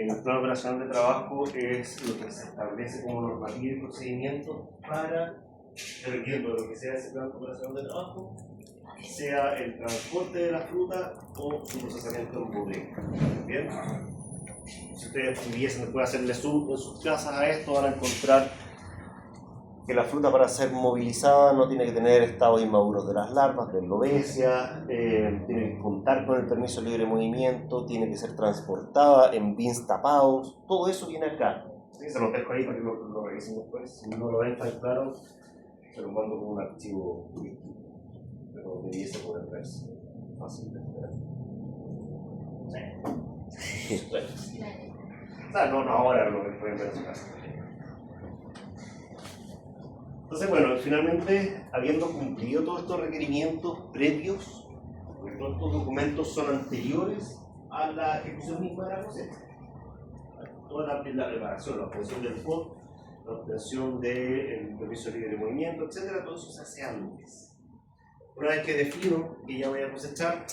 En el plan operacional de trabajo es lo que se establece como normativa y procedimiento para, dependiendo de lo que sea ese plan operacional de trabajo, sea el transporte de la fruta o su procesamiento en bodega. ¿Bien? Si ustedes pudiesen después hacerle zoom en sus casas a esto, van a encontrar que la fruta, para ser movilizada, no tiene que tener estados inmaduros de las larvas, de lobesia, tiene que contar con el permiso de libre movimiento, tiene que ser transportada en bins tapados, todo eso viene acá. ¿Sí? Se los dejo ahí para que lo revisen después. Si no lo ven tan claro, se lo mando como un archivo wiki, pero debiese poder verse fácil de esperar. Sí. O sea, no ahora lo que pueden ver en su casa. Entonces, bueno, finalmente, habiendo cumplido todos estos requerimientos previos, porque todos estos documentos son anteriores a la ejecución misma de la cosecha. Toda la preparación, la obtención del POT, la obtención del permiso de libre movimiento, etc., todo eso se hace antes. Una vez que defino que ya voy a cosechar,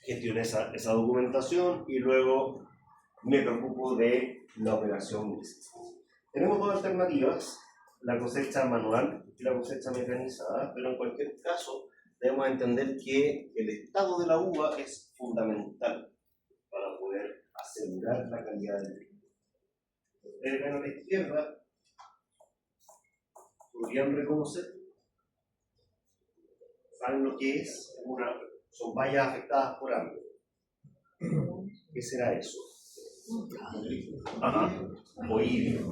gestiono esa documentación y luego me preocupo de la operación misma. Tenemos dos alternativas: la cosecha manual y la cosecha mecanizada, pero en cualquier caso debemos entender que el estado de la uva es fundamental para poder asegurar la calidad del vino. Ustedes ven a la izquierda, podrían reconocer, saben lo que es, son vallas afectadas por hambre. ¿Qué será eso? Ajá, oído.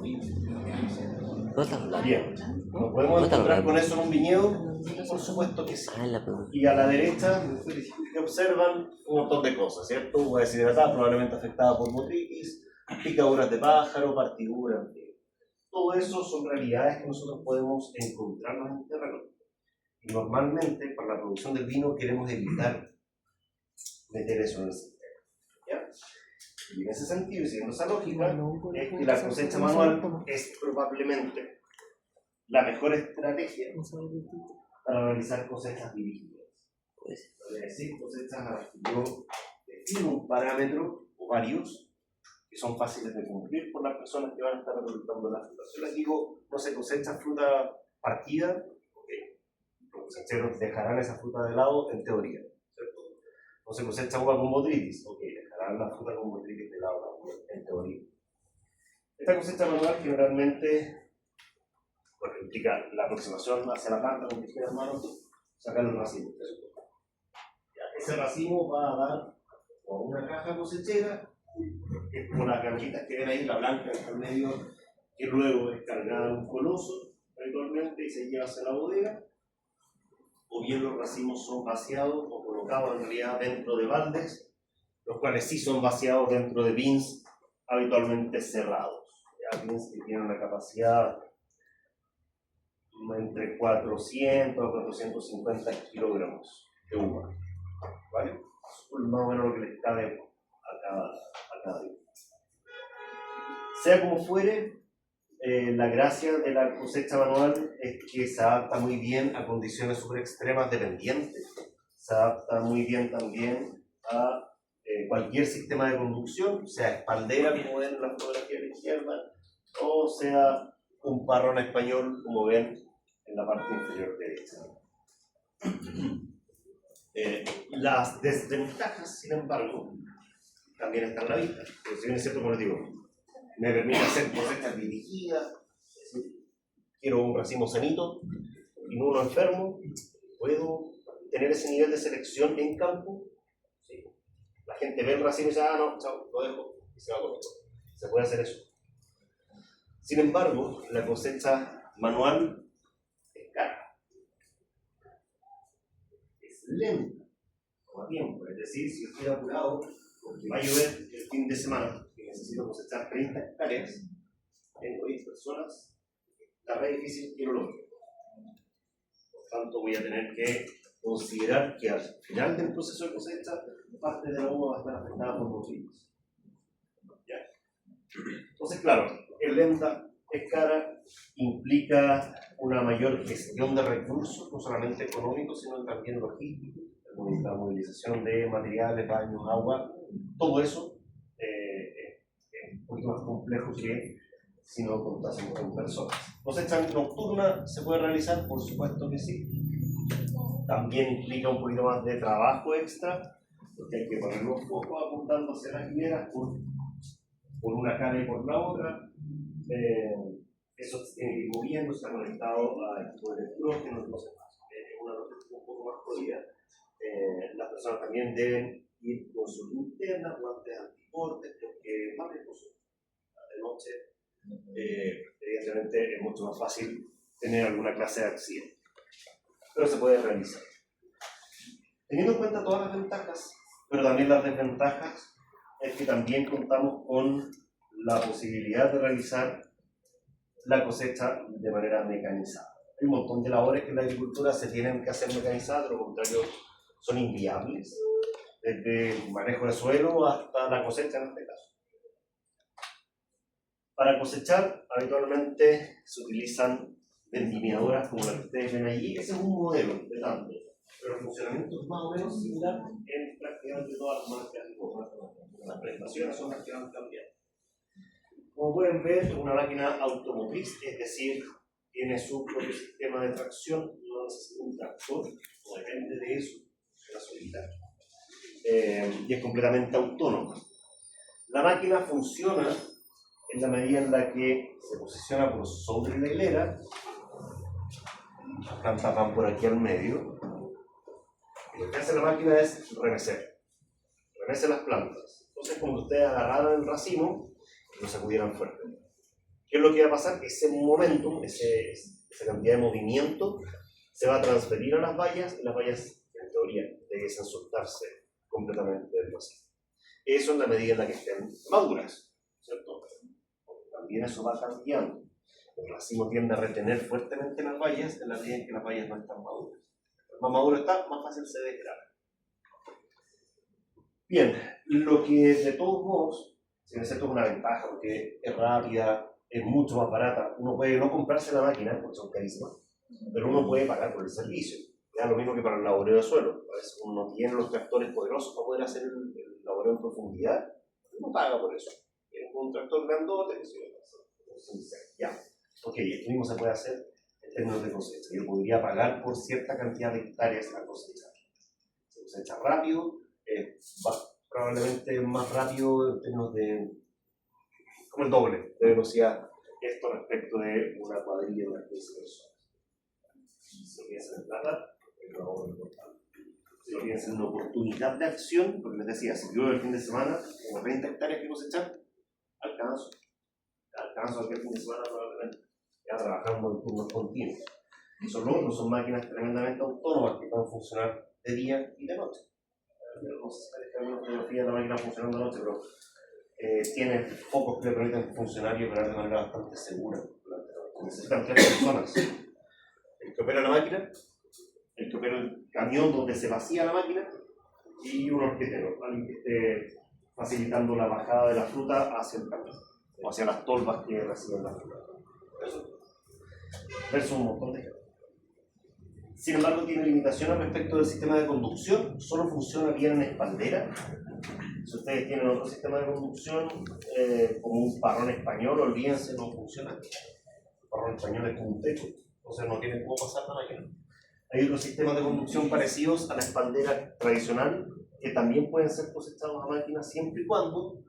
Bien, ¿nos podemos encontrar con eso en un viñedo? Por supuesto que sí. Y a la derecha observan un montón de cosas, ¿cierto? Uva deshidratada, probablemente afectada por botritis, picaduras de pájaro, partiduras. Todo eso son realidades que nosotros podemos encontrarnos en el terreno. Y normalmente, para la producción del vino, queremos evitar meter eso en el sistema. ¿Ya? Y en ese sentido, y siguiendo esa lógica, es que la cosecha manual es probablemente la mejor estrategia para realizar cosechas dirigidas. Es decir, cosechas a las que yo defino un parámetro o varios que son fáciles de cumplir por las personas que van a estar recolectando la fruta. Yo les digo, no se cosecha fruta partida, okay. Los cosecheros dejarán esa fruta de lado en teoría, ¿cierto? No se cosecha uva con botritis, ok, dejarán la fruta con botritis de lado en teoría. Esta cosecha manual generalmente, bueno, implica la aproximación hacia la planta con tijeras en mano, sacar el racimo. Ese racimo va a dar a una caja cosechera, que es como las gamitas que ven ahí, la blanca que está en medio, que luego es cargada en un coloso habitualmente y se lleva hacia la bodega, o bien los racimos son vaciados o colocados en realidad dentro de baldes, los cuales sí son vaciados dentro de bins habitualmente cerrados. Ya bins que tienen una capacidad entre 400 a 450 kilogramos de uva, ¿vale? Eso es más o menos lo que les cabe a cada día. Sea como fuere, la gracia de la cosecha manual es que se adapta muy bien a condiciones súper extremas de pendiente, se adapta muy bien también a cualquier sistema de conducción, sea espaldera, como ven en la fotografía de la izquierda, o sea un parrón español, como ven en la parte inferior derecha. Las desventajas, sin embargo, también están a la vista. Porque si bien es cierto, como les digo, me permite hacer cosechas dirigidas, es decir, quiero un racimo sanito y no uno enfermo, puedo tener ese nivel de selección en campo. Sí. La gente ve el racimo y dice, no, chao, lo dejo y se va con otro. Se puede hacer eso. Sin embargo, la cosecha manual es cara, es lenta, toma tiempo. Es decir, si yo estoy apurado porque va a llover el fin de semana y necesito cosechar 30 hectáreas, tengo 10 personas, está re difícil, quiero lo que. Por tanto, voy a tener que considerar que al final del proceso de cosecha, parte de la uva va a estar afectada por botritis. ¿Ya? Entonces, claro, es lenta, es cara, implica una mayor gestión de recursos, no solamente económicos, sino también logísticos, la movilización de materiales, baños, agua, todo eso poquito más complejo que si no contásemos con personas. Cosecha nocturna se puede realizar, por supuesto que sí. También implica un poquito más de trabajo extra, porque hay que poner los focos apuntando hacia las hileras por una cara y por la otra. Eso se tiene que ir moviendo, está conectado a equipos de electrógenos, no sé más. Es una logística un poco más jodida. Las personas también deben ir con sus linternas, guantes anticortes, porque más riesgoso. De noche, evidentemente es mucho más fácil tener alguna clase de accidente. Pero se puede realizar. Teniendo en cuenta todas las ventajas, pero también las desventajas, es que también contamos con la posibilidad de realizar la cosecha de manera mecanizada. Hay un montón de labores que en la agricultura se tienen que hacer mecanizadas, de lo contrario son inviables, desde el manejo de suelo hasta la cosecha en este caso. Para cosechar, habitualmente se utilizan vendimiadoras como la que ustedes ven allí. Ese es un modelo de tanto, pero el funcionamiento es más o menos similar en prácticamente todas las marcas y las prestaciones son las que van cambiando. Como pueden ver, es una máquina automotriz, es decir, tiene su propio sistema de tracción, no necesita un tractor, no depende de eso, de la solitaria. Y es completamente autónoma. La máquina funciona en la medida en la que se posiciona por sobre la hilera, las plantas van por aquí al medio, y lo que hace la máquina es remece las plantas. Entonces, cuando ustedes agarraran el racimo, lo sacudieran fuerte. ¿Qué es lo que va a pasar? Ese momentum, esa cantidad de movimiento, se va a transferir a las bayas, y las bayas, en teoría, debiesen soltarse completamente del racimo. Eso en la medida en la que estén maduras, ¿cierto? Porque también eso va cambiando. El racimo tiende a retener fuertemente las bayas en la medida en que las bayas no están maduras. Más maduro está, más fácil se degrada. Bien, lo que de todos modos, si bien es cierto, es una ventaja porque es rápida, es mucho más barata. Uno puede no comprarse la máquina porque son carísimas, pero uno puede pagar por el servicio. Es lo mismo que para el laboreo de suelo. A veces uno no tiene los tractores poderosos para poder hacer el laboreo en profundidad, uno paga por eso. Es un tractor grandote que se lo hace. Ya. Ok, esto mismo se puede hacer en términos de cosecha. Yo podría pagar por cierta cantidad de hectáreas a cosechar. Se cosecha rápido, probablemente más rápido en términos de como el doble de velocidad esto respecto de una cuadrilla de una especie de personas. Si lo piensan en plata, es un ahorro importante. Si lo piensan en una oportunidad de acción, porque les decía, si yo el fin de semana tengo 30 hectáreas que cosechar, alcanzo aquel fin de semana probablemente, ya trabajando en turnos continuos. Y son máquinas tremendamente autónomas que pueden funcionar de día y de noche. No sé si hay una fotografía de la máquina funcionando de noche, pero tiene focos que le permiten funcionar y operar de manera bastante segura durante la noche. Necesitan 3 personas: el que opera la máquina, el que opera el camión donde se vacía la máquina y un horquetero, alguien que esté facilitando la bajada de la fruta hacia el camión o hacia las tolvas que reciben la fruta. Eso es un montón de gente. Sin embargo, tiene limitaciones respecto del sistema de conducción, solo funciona bien en espaldera. Si ustedes tienen otro sistema de conducción, como un parrón español, olvídense, no funciona. El parrón español es como un techo, o sea, no tiene cómo pasar la máquina. Hay otros sistemas de conducción parecidos a la espaldera tradicional, que también pueden ser cosechados a máquinas siempre y cuando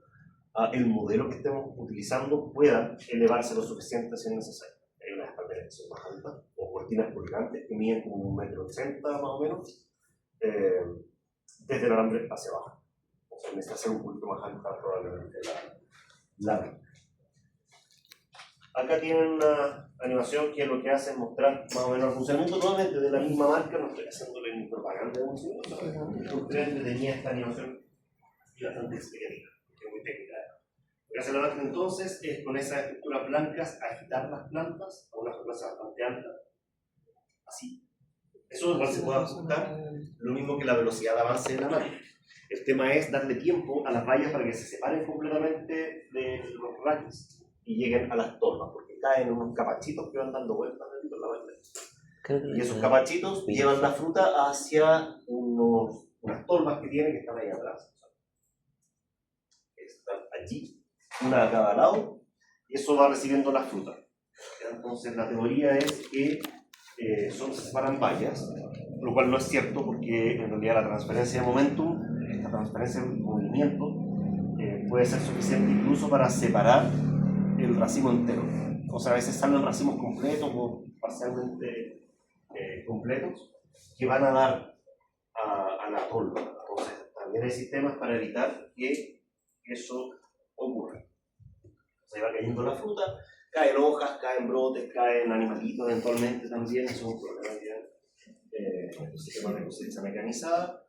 el modelo que estemos utilizando pueda elevarse lo suficiente si es necesario. Hay unas espalderas que son más altas, o cortinas colgantes que miden como 1,80 m más o menos, desde el alambre hacia abajo. O sea, necesita ser un poquito más alta probablemente la. Acá tienen una animación que lo que hace es mostrar más o menos el funcionamiento nuevamente de la misma marca. No estoy haciéndole ni propaganda de un sitio, ustedes tenía esta animación y bastante explicativa, que es muy técnica. Lo que hace la máquina entonces es con esas estructuras blancas agitar las plantas a una frecuencia bastante alta, así. Eso igual se puede ajustar, lo mismo que la velocidad de avance de la máquina. El tema es darle tiempo a las bayas para que se separen completamente de los raquis y lleguen a las tolvas, porque caen unos capachitos que van dando vueltas dentro de la máquina. Y esos capachitos llevan la fruta hacia unas tolvas que tienen que están ahí atrás. Están allí. una a cada lado, y eso va recibiendo la fruta. Entonces la teoría es que solo se separan bayas, lo cual no es cierto porque en realidad la transferencia de momentum, esta transferencia de movimiento, puede ser suficiente incluso para separar el racimo entero. O sea, a veces salen racimos completos o parcialmente completos que van a dar a la tolva. Entonces también hay sistemas para evitar que eso ocurra. Se va cayendo la fruta, caen hojas, caen brotes, caen animalitos eventualmente también, eso es un problema que el sistema de cosecha mecanizada.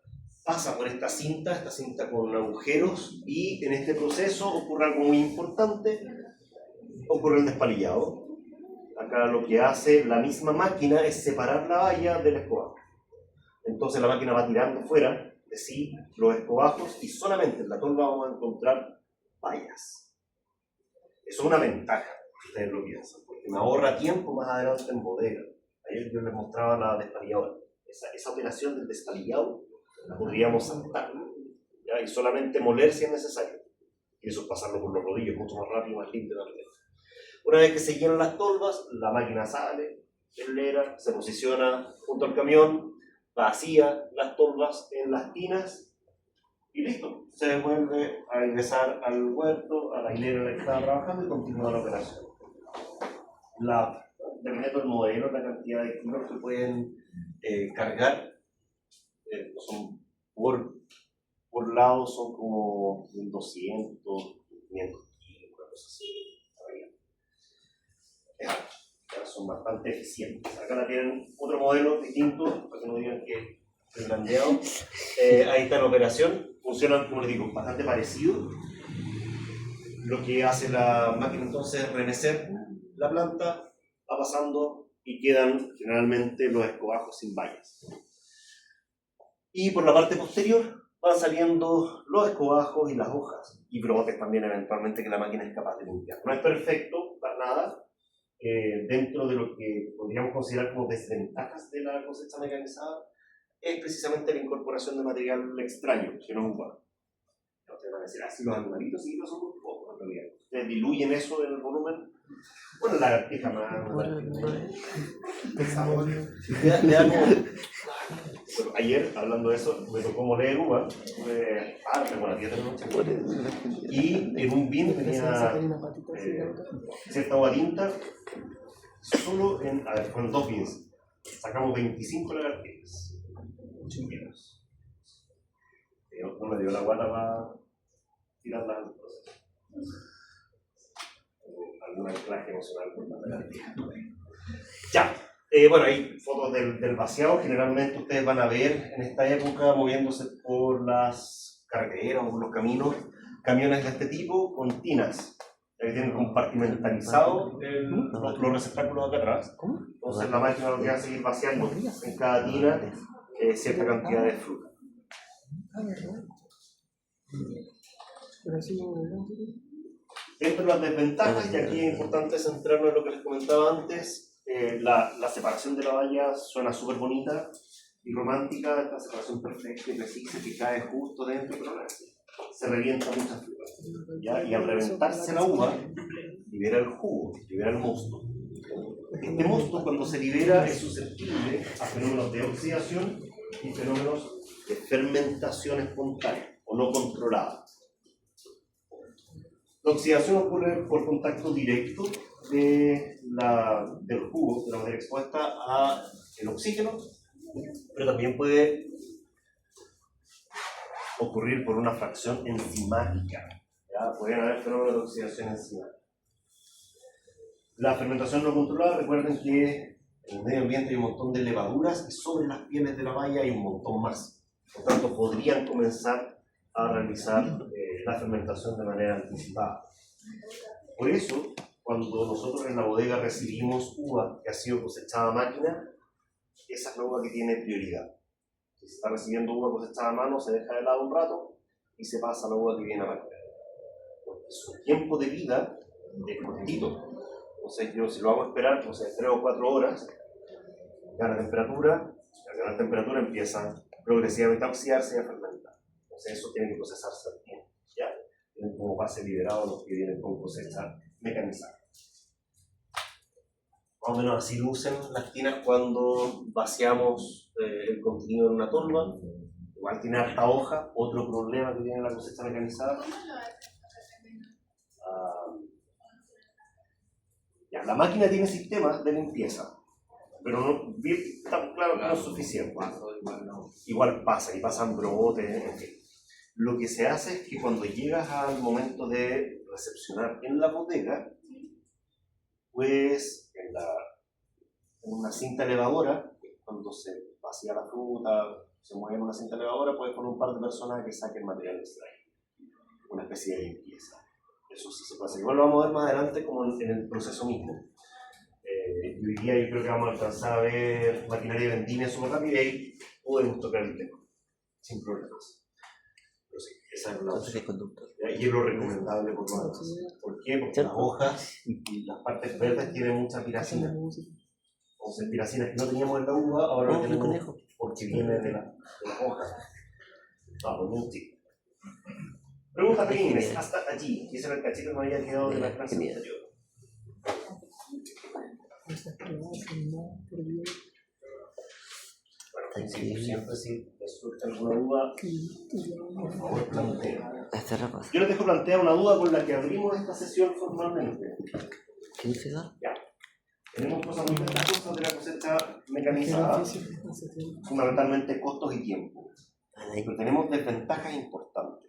Pasa por esta cinta con agujeros, y en este proceso ocurre algo muy importante, ocurre el despalillado. Acá lo que hace la misma máquina es separar la valla del escobajo. Entonces la máquina va tirando fuera de sí los escobajos y solamente en la tolva vamos a encontrar bayas. Eso es una ventaja, si ustedes lo piensan, porque me ahorra tiempo más adelante en bodega. Ayer yo les mostraba la despalilladora. Esa operación del despalillado la podríamos saltar, ¿ya? Y solamente moler si es necesario. Y eso es pasarlo por los rodillos, mucho más rápido y más limpio también. Una vez que se llenan las tolvas, la máquina sale, telera, se posiciona junto al camión, vacía las tolvas en las tinas y listo. Se vuelve a ingresar al huerto, a la hilera en la que estaba trabajando y continúa la operación. Dependiendo del modelo, la cantidad de kilos que pueden cargar, son por lado son como 200, 500 kilos, una cosa así. Son bastante eficientes. Acá la tienen otro modelo distinto, para que no digan que es grandeado. Ahí está la operación, funcionan, como les digo, bastante parecido. Lo que hace la máquina entonces es remecer la planta, va pasando y quedan generalmente los escobajos sin bayas. Y por la parte posterior van saliendo los escobajos y las hojas, y brotes también eventualmente que la máquina es capaz de limpiar. No es perfecto para nada. Dentro de lo que podríamos considerar como desventajas de la cosecha mecanizada es precisamente la incorporación de material extraño, que no es humano. Ustedes van a decir, si los animalitos sí lo son un poco, en realidad. Ustedes diluyen eso en el volumen. Bueno, la lagartija más. Bueno, ayer, hablando de eso, me tocó moler uva, como a las 10 de la noche, y en un bin tenía cierta uva tinta, solo fueron 2 bins, sacamos 25 lagartijas, chiquitos. No me dio la guata para tirarlas al proceso. Algún anclaje emocional por la lagartija. Ya. Bueno, hay fotos del vaciado. Generalmente ustedes van a ver en esta época moviéndose por las carreteras o por los caminos camiones de este tipo con tinas que tienen compartimentalizados los receptáculos acá atrás. Entonces la máquina lo que hace es ir vaciando en cada tina cierta cantidad de fruta. Dentro de las desventajas, y aquí es importante centrarnos en lo que les comentaba antes, la separación de la valla suena súper bonita y romántica, esta separación perfecta y precisa que cae justo dentro, pero se revienta muchas frutas, ¿ya? Y al reventarse la uva, libera el jugo, libera el mosto. Este mosto, cuando se libera, es susceptible a fenómenos de oxidación y fenómenos de fermentación espontánea o no controlada. La oxidación ocurre por contacto directo del jugo, de la materia expuesta al oxígeno, pero también puede ocurrir por una fracción enzimática. ¿Ya? Pueden haber fenómenos de oxidación enzimática. La fermentación no controlada, recuerden que en el medio ambiente hay un montón de levaduras y sobre las pieles de la valla hay un montón más. Por tanto, podrían comenzar a realizar la fermentación de manera anticipada. Por eso, cuando nosotros en la bodega recibimos uva que ha sido cosechada a máquina, esa es la uva que tiene prioridad. Si se está recibiendo uva cosechada a mano, se deja de lado un rato y se pasa a la uva que viene a máquina. Porque su tiempo de vida es cortito. Entonces yo si lo hago esperar, 3 o 4 horas, gana temperatura, al ganar temperatura empieza progresivamente a oxidarse y a fermentar. Entonces eso tiene que procesarse al tiempo, ¿ya? tienen como base liberado los que vienen con cosecha mecanizada. Más o menos así lucen las tinas cuando vaciamos el contenido en una tolva. Igual tiene harta hoja. Otro problema que tiene la cosecha mecanizada. La máquina tiene sistemas de limpieza, pero no está claro que no es suficiente. Igual pasa, y pasan brotes, en fin. Lo que se hace es que cuando llegas al momento de recepcionar en la bodega, pues en una cinta elevadora, cuando se vacía la fruta, se mueve en una cinta elevadora, puedes poner un par de personas que saquen material extraído. Una especie de limpieza. Eso sí se puede hacer. Igual lo vamos a ver más adelante como en el proceso mismo. Y hoy día yo creo que vamos a alcanzar a ver maquinaria de vendimia súper rápido y ahí podemos tocar el tema, sin problemas. Pero sí, esa es la opción. Y es lo recomendable por lo demás. ¿Por qué? Porque las hojas y las partes verdes tienen mucha piracina. Entonces, piracina que no teníamos en la uva, ahora la tenemos porque viene de las hojas. Vamos, un tip. Preguntas pequeñas, hasta allí. Ese era el cachito que me había quedado de la clase anterior. Bueno, siempre si les surge alguna duda, por favor plantea. Yo les dejo plantear una duda con la que abrimos esta sesión formalmente. ¿Qué dice eso? Ya. Tenemos cosas muy ventajosas de la cosecha mecanizada, fundamentalmente costos y tiempo. Pero tenemos desventajas importantes.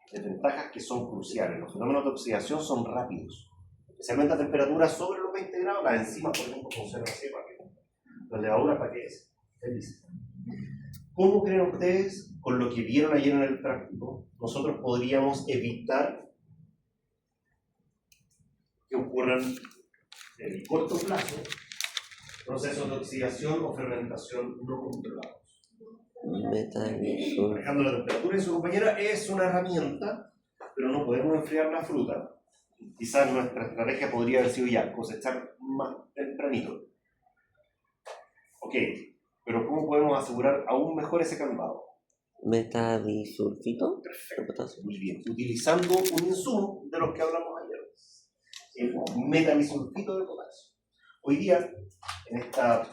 Desventajas que son cruciales. Los fenómenos de oxidación son rápidos, especialmente a temperaturas sobre los 20 grados. Las enzimas, por ejemplo, funcionan así rápido. Las levaduras, ¿para qué es? Feliz. ¿Cómo creen ustedes, con lo que vieron ayer en el práctico, nosotros podríamos evitar que ocurran en el corto plazo procesos de oxidación o fermentación no controlados? Manejando la temperatura y su compañera es una herramienta, pero no podemos enfriar la fruta. Quizás nuestra estrategia podría haber sido ya cosechar más tempranito. Ok, pero ¿cómo podemos asegurar aún mejor ese candado? Metadisulfito. Perfecto, muy bien. Utilizando un insumo de los que hablamos ayer, el metadisulfito de potasio. Hoy día, en esta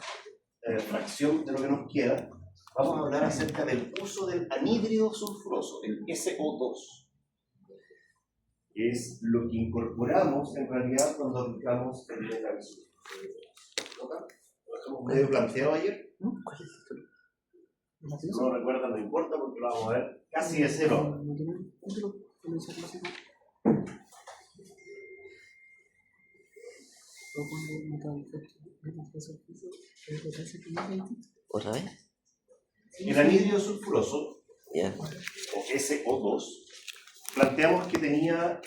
fracción de lo que nos queda, vamos a hablar acerca del uso del anhídrido sulfuroso, el SO2. Que es lo que incorporamos en realidad cuando aplicamos el metadisulfito. ¿Lo dejamos medio planteado ayer? ¿Cuál es el? No recuerda, no importa porque lo vamos a ver casi de cero. ¿Otra vez? El anhídrido sulfuroso, Yeah. o SO2, planteamos que tenía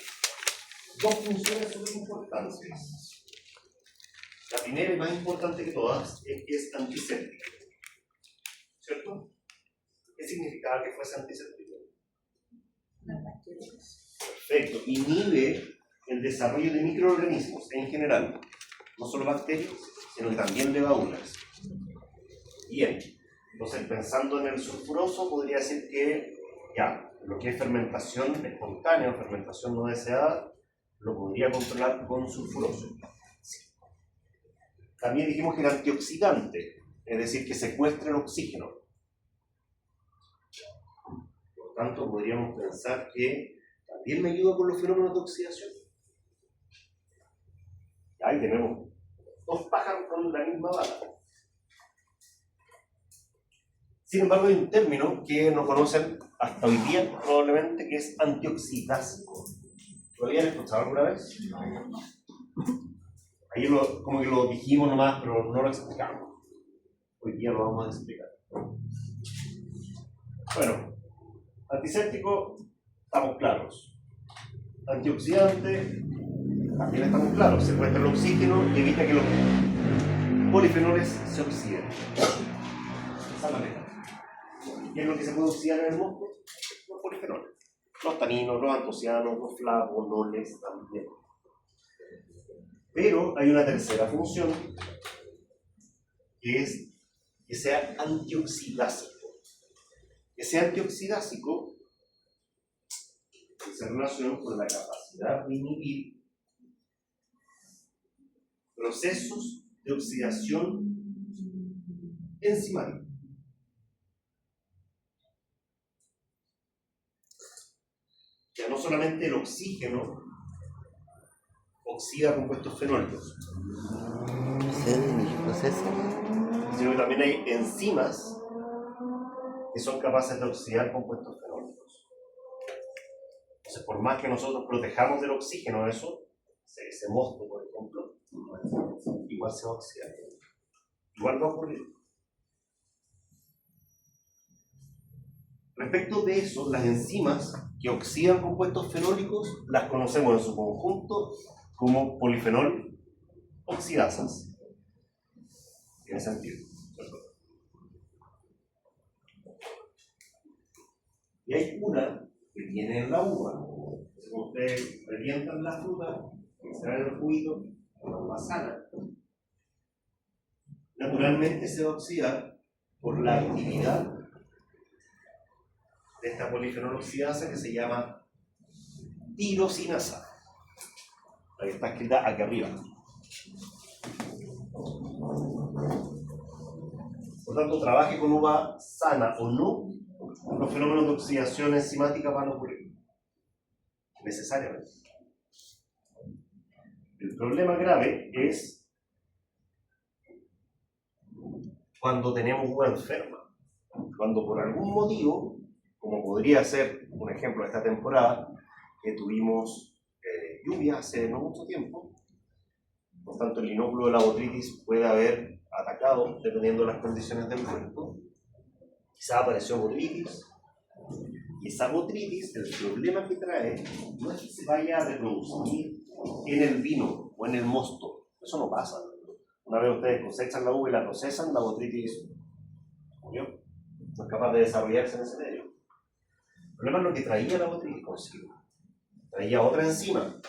dos funciones muy importantes. La primera y más importante que todas es que es antiséptico. ¿Cierto? ¿Qué significaba que fuese antiséptico? Perfecto. Inhibe el desarrollo de microorganismos en general, no solo bacterias, sino que también levaduras. Bien, entonces pensando en el sulfuroso, podría decir que ya, lo que es fermentación espontánea o fermentación no deseada, lo podría controlar con sulfuroso. Sí. También dijimos que era antioxidante, es decir, que secuestra el oxígeno. Por tanto, podríamos pensar que también me ayuda con los fenómenos de oxidación. Ahí tenemos dos pájaros con la misma bala. Sin embargo, hay un término que no conocen hasta hoy día, probablemente, que es antioxidásico. ¿Lo habían escuchado alguna vez? Ahí como que lo dijimos nomás, pero no lo explicamos. Hoy día lo vamos a explicar. Bueno, antiséptico, estamos claros. Antioxidante, también estamos claros. Secuestra el oxígeno y evita que los polifenoles se oxiden. Esa es la meta. ¿Qué es lo que se puede oxidar en el mosto? Los polifenoles. Los taninos, los antocianos, los flavonoles también. Pero hay una tercera función, que es que sea antioxidásico. Que sea antioxidásico, se relacionan con la capacidad de inhibir procesos de oxidación enzimática. Ya no solamente el oxígeno oxida compuestos fenólicos, sino que también hay enzimas que son capaces de oxidar compuestos fenólicos. Entonces, por más que nosotros protejamos del oxígeno eso, ese mosto, por ejemplo, igual se va a oxidar. Igual va a ocurrir. Respecto de eso, las enzimas que oxidan compuestos fenólicos las conocemos en su conjunto como polifenol oxidasas. Tiene sentido. Y hay una que viene en la uva. Si ustedes revientan la fruta, extraen el juguito, la uva sana, naturalmente se va a oxidar por la actividad de esta polifenol oxidasa que se llama tirosinasa, la que está escrita aquí arriba. Por tanto, trabaje con uva sana o no, los fenómenos de oxidación enzimática van a ocurrir necesariamente. El problema grave es cuando tenemos uva enferma, cuando por algún motivo, como podría ser un ejemplo de esta temporada, que tuvimos lluvia hace no mucho tiempo, por tanto el inóculo de la botrytis puede haber atacado dependiendo de las condiciones del viento. Quizá apareció botrytis, y esa botrytis, el problema que trae no es que se vaya a reproducir en el vino o en el mosto, eso no pasa. Una vez ustedes cosechan la uva y la procesan, la botrytis murió, no es capaz de desarrollarse en ese medio. El problema es lo que traía la botrytis consigo. Traía otra enzima,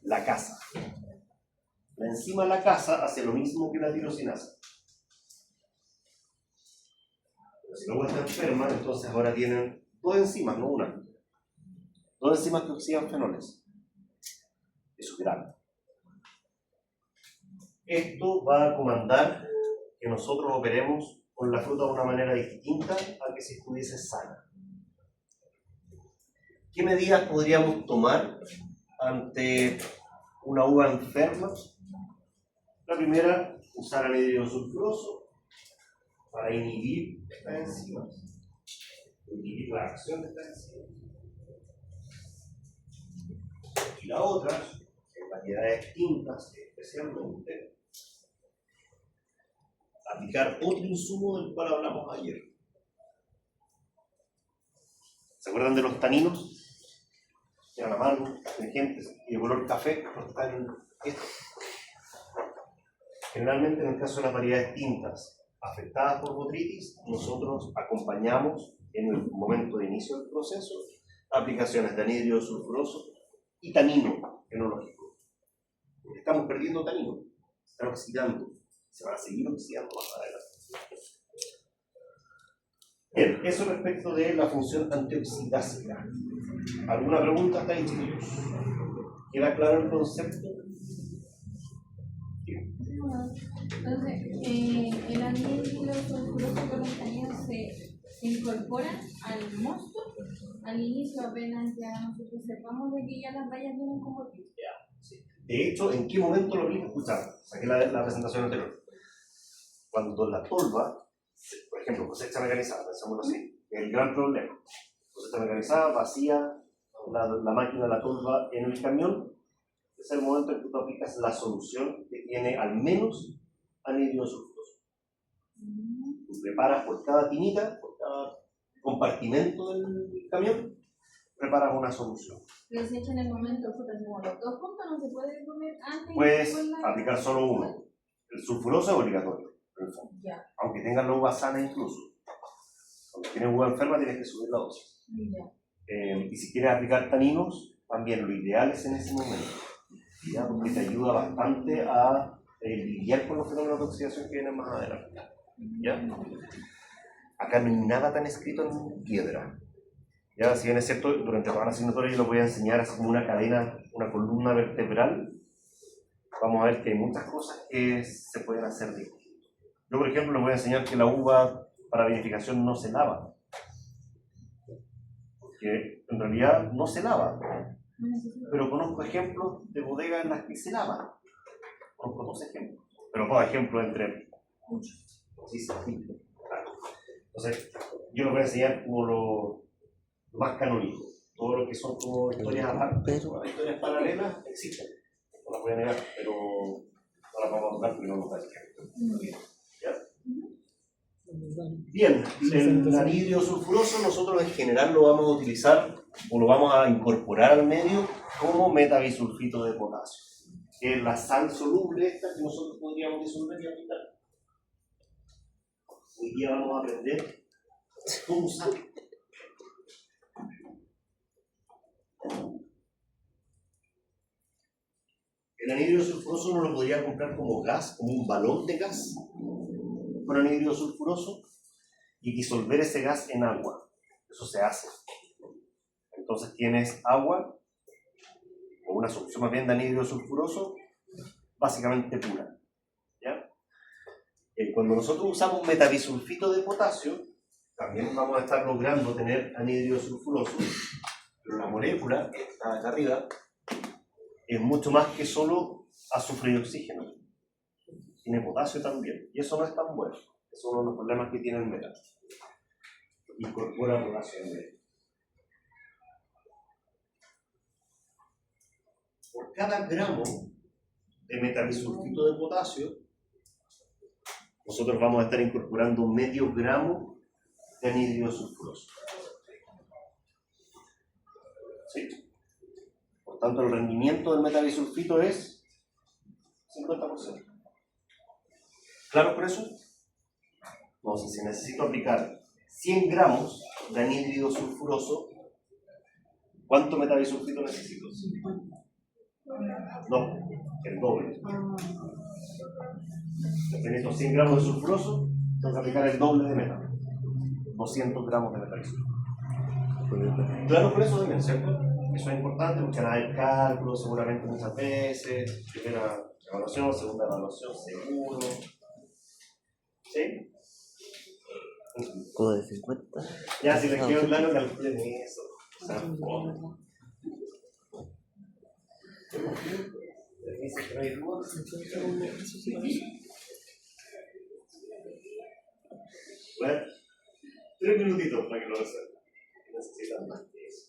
la casa. La enzima la casa hace lo mismo que la tirosinasa. Pero si la uva está enferma, entonces ahora tienen dos enzimas, no una. Dos enzimas que oxidan fenoles. Eso es grave. Esto va a comandar que nosotros operemos con la fruta de una manera distinta a que si estuviese sana. ¿Qué medidas podríamos tomar ante una uva enferma? La primera, usar anhídrido sulfuroso para inhibir estas enzimas, inhibir la acción de estas enzimas. Y la otra, en variedades tintas especialmente, aplicar otro insumo del cual hablamos ayer. ¿Se acuerdan de los taninos? Que eran amargos, astringentes y de color café. Generalmente, en el caso de las variedades tintas afectadas por botrytis, nosotros acompañamos en el momento de inicio del proceso aplicaciones de anhídrido sulfuroso y tanino fenológico. Estamos perdiendo tanino, se están oxidando, se van a seguir oxidando más adelante. Bien, eso respecto de la función antioxidásica. ¿Alguna pregunta hasta ahí, chicos? ¿Queda claro el concepto? Entonces, el anhídrido sulfuroso con los taninos se incorporan al mosto al inicio, apenas ya nosotros sepamos de que ya las bayas vienen como tipo. Sí. De hecho, ¿en qué momento lo aplica? Escuchar, saqué la presentación anterior. Cuando la tolva, por ejemplo, cosecha mecanizada, pensámoslo así, es el gran problema. Cosecha mecanizada, vacía la máquina, la tolva en el camión, es el momento en que tú aplicas la solución que tiene al menos anhídrido sulfuroso. Tú preparas por cada tinita, por cada compartimento del camión, preparas una solución. Pero se echa en el momento, como los dos juntos, no se puede poner antes. Puedes aplicar solo uno. El sulfuroso es obligatorio, en el fondo. Ya. Aunque tengas la uva sana incluso. Cuando tienes uva enferma tienes que subir la dosis. Ya. Y si quieres aplicar taninos, también lo ideal es en ese momento, ¿ya? Porque te ayuda bastante a lidiar con los fenómenos de oxidación que vienen más adelante, ¿ya? Acá no hay nada tan escrito en piedra. Ya, si bien es cierto, durante toda la asignatura yo les voy a enseñar así como una cadena, una columna vertebral, vamos a ver que hay muchas cosas que se pueden hacer distintas. Yo, por ejemplo, les voy a enseñar que la uva para vinificación no se lava. Porque en realidad no se lava. Pero conozco ejemplos de bodegas en las que se lava. Conozco 2 ejemplos. Pero 2 ejemplos entre muchos. Sí, sí. Entonces, yo les voy a enseñar como lo más canónico. Todo lo que son como historias aparte, historias paralelas, existen. No las voy a negar, pero no las vamos a tocar porque no nos da el tiempo. Bien, el anhídrido sulfuroso nosotros en general lo vamos a utilizar o lo vamos a incorporar al medio como metabisulfito de potasio, que es la sal soluble esta que nosotros podríamos disolver y aplicar. Hoy día vamos a aprender cómo usar. El anhídrido sulfuroso uno lo podría comprar como gas, como un balón de gas, con anhídrido sulfuroso, y disolver ese gas en agua. Eso se hace. Entonces tienes agua, o una solución más bien de anhídrido sulfuroso, básicamente pura. ¿Ya? Cuando nosotros usamos metabisulfito de potasio, también vamos a estar logrando tener anhídrido sulfuroso, pero la molécula, que está acá arriba, es mucho más que solo azufre y oxígeno. Tiene potasio también, y eso no es tan bueno. Es uno de los problemas que tiene el metal. Incorpora potasio en medio. Por cada gramo de metabisulfito de potasio, nosotros vamos a estar incorporando medio gramo de anhídrido sulfuroso. ¿Sí? Por tanto, el rendimiento del metabisulfito es 50%. ¿Claro por eso? Entonces, si necesito aplicar 100 gramos de anhídrido sulfuroso, ¿cuánto metabisulfito necesito? No, el doble. Necesito 100 gramos de sulfuroso, tengo que aplicar el doble de metal. 200 gramos de metabisulfito. Claro, por eso también, ¿cierto? Eso es importante porque van a haber cálculos seguramente muchas veces. Primera evaluación, segunda evaluación, seguro. ¿Sí? ¿Cómo de 50? Ya, si les quedó claro, calculen eso. O sea, bueno, 3 minutitos para que lo resuelvan. Necesitan más que eso.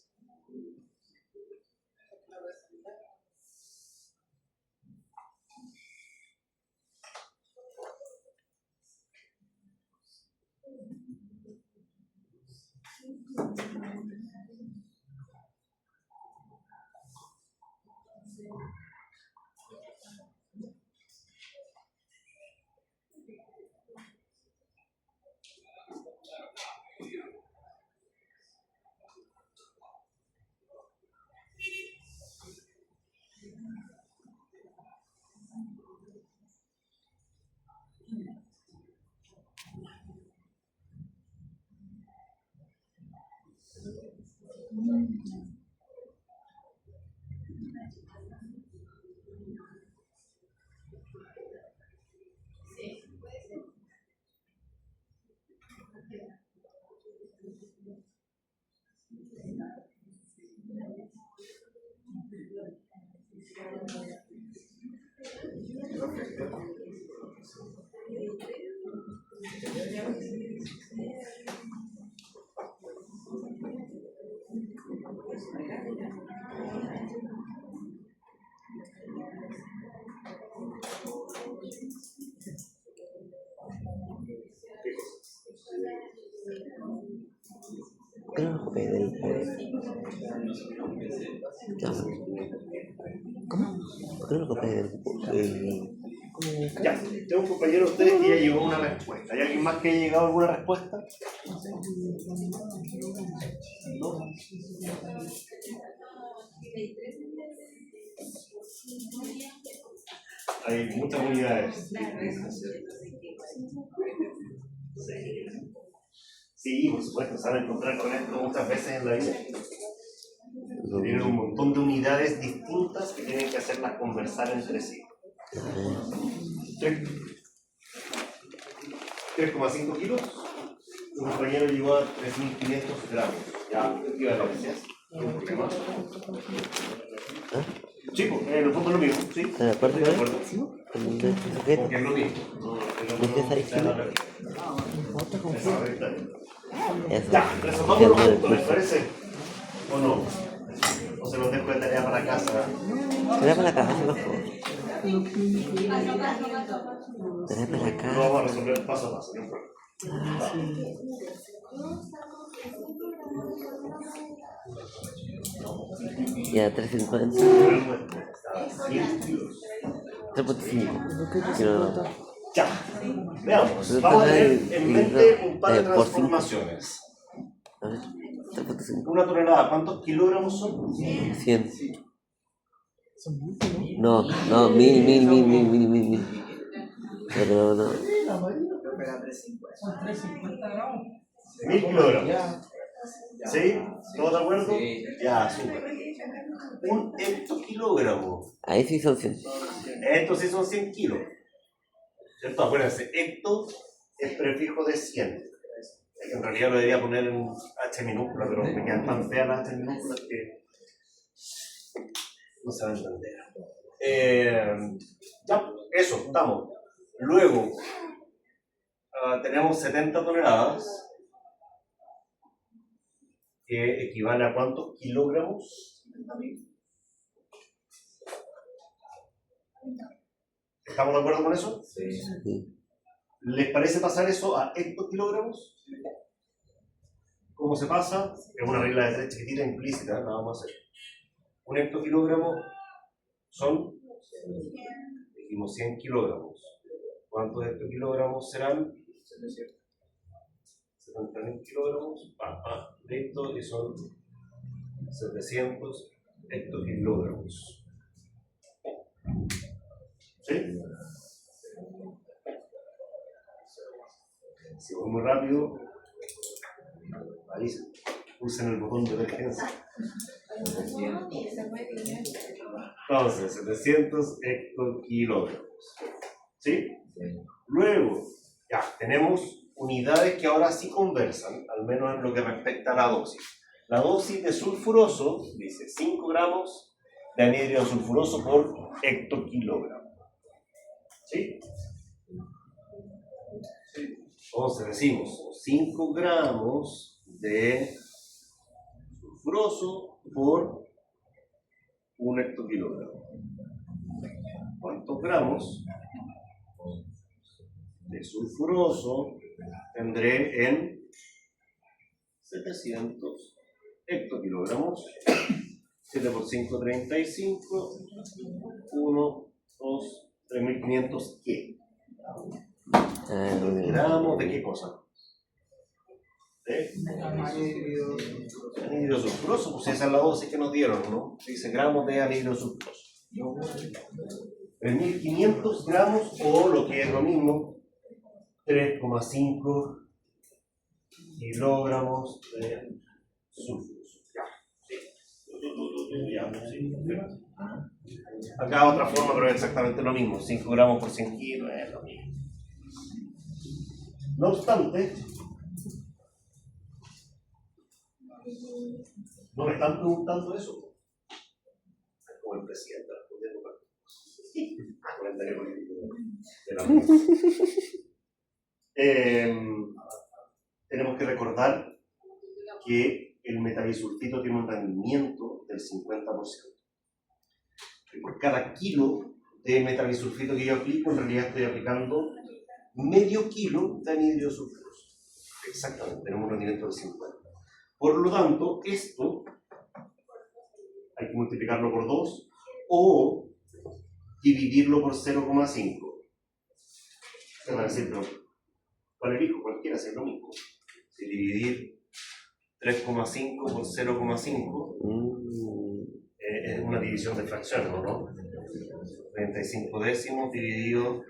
Creo que copia del ¿Cómo? Creo que copia del Ya, tengo un compañero de ustedes que ya llegó a una respuesta. ¿Hay alguien más que haya llegado a alguna respuesta? ¿No? Hay muchas unidades. Sí, por supuesto, se van a encontrar con esto muchas veces en la vida. Tienen un montón de unidades distintas que tienen que hacerlas conversar entre sí. 3,5 kilos. Un compañero llegó a 3.500 gramos. Ya, equivalencias. ¿Un problema? Sí, porque en el fondo es lo mismo. Sí, ¿Estás de acuerdo? estoy de acuerdo. Porque Porque es lo mismo. Eso. Ya, resolvamos los puntos, ¿les parece? ¿O no? ¿O se los dejo de tarea para casa? Tarea para la casa, mejor. Tarea para la Lo casa. vamos a resolver paso a paso, no importa. Ya, 350. 3.5. Ya, veamos. Vamos a tener en mente un par de transformaciones. A ver, 3.5. Una tonelada, ¿cuántos kilogramos son? 100. No, 1000. Pero no. Son 350 gramos. 1000 kilogramos. ¿Sí? ¿Todos de acuerdo? Ya, súper. Un hectokilogramo. Ahí sí son 100. Estos sí son 100 kilos. ¿Cierto? Acuérdense, hecto es prefijo de 100. En realidad lo debería poner en H minúscula, pero me quedan tan feas las H minúsculas que no se va a entender. Ya, eso, estamos. Luego, tenemos 70 toneladas, que equivale a ¿cuántos kilogramos? ¿Estamos de acuerdo con eso? Sí. ¿Les parece pasar eso a hectokilogramos? ¿Cómo se pasa? Es una regla de 3 chiquitita implícita, la vamos a hacer. Un hectokilogramo son, dijimos, 100 kilogramos. ¿Cuántos hectokilogramos serán? 70.000 kilogramos. Listo, y son 700 hectokilogramos. ¿Sí? Si voy muy rápido, ahí usen el botón de emergencia. Entonces, 700 hectokilogramos. ¿Sí? Luego, ya, tenemos unidades que ahora sí conversan, al menos en lo que respecta a la dosis. La dosis de sulfuroso dice 5 gramos de anhidro sulfuroso por hectokilogramo. ¿Sí? Entonces decimos 5 gramos de sulfuroso por 1 hectokilogramo. ¿Cuántos gramos de sulfuroso tendré en 700 hectokilogramos? 7 por 5, 35. 1, 2, 3.500. ¿Qué? ¿Gramos de qué cosa? ¿De? Anhidro sulfuroso, pues esa es la dosis que nos dieron, ¿no? Dice gramos de anhidro sulfuroso. 3.500 gramos, o lo que es lo mismo, 3,5 kilogramos de sulfuroso. Acá otra forma, pero es exactamente lo mismo. 5 gramos por 100 kilos es lo mismo. No obstante, no me están preguntando eso. Es como el presidente respondiendo comentario político de la tenemos que recordar que el metabisulfito tiene un rendimiento del 50%. Y por cada kilo de metabisulfito que yo aplico, en realidad estoy aplicando medio kilo de anhidro sulfuroso. Exactamente, tenemos un rendimiento del 50%. Por lo tanto, esto hay que multiplicarlo por 2 o dividirlo por 0,5. Se van a decir, pero ¿cuál elijo? Cualquiera, es lo mismo. Si dividir 3,5 por 0,5 es una división de fracciones, ¿no? 35 décimos dividido,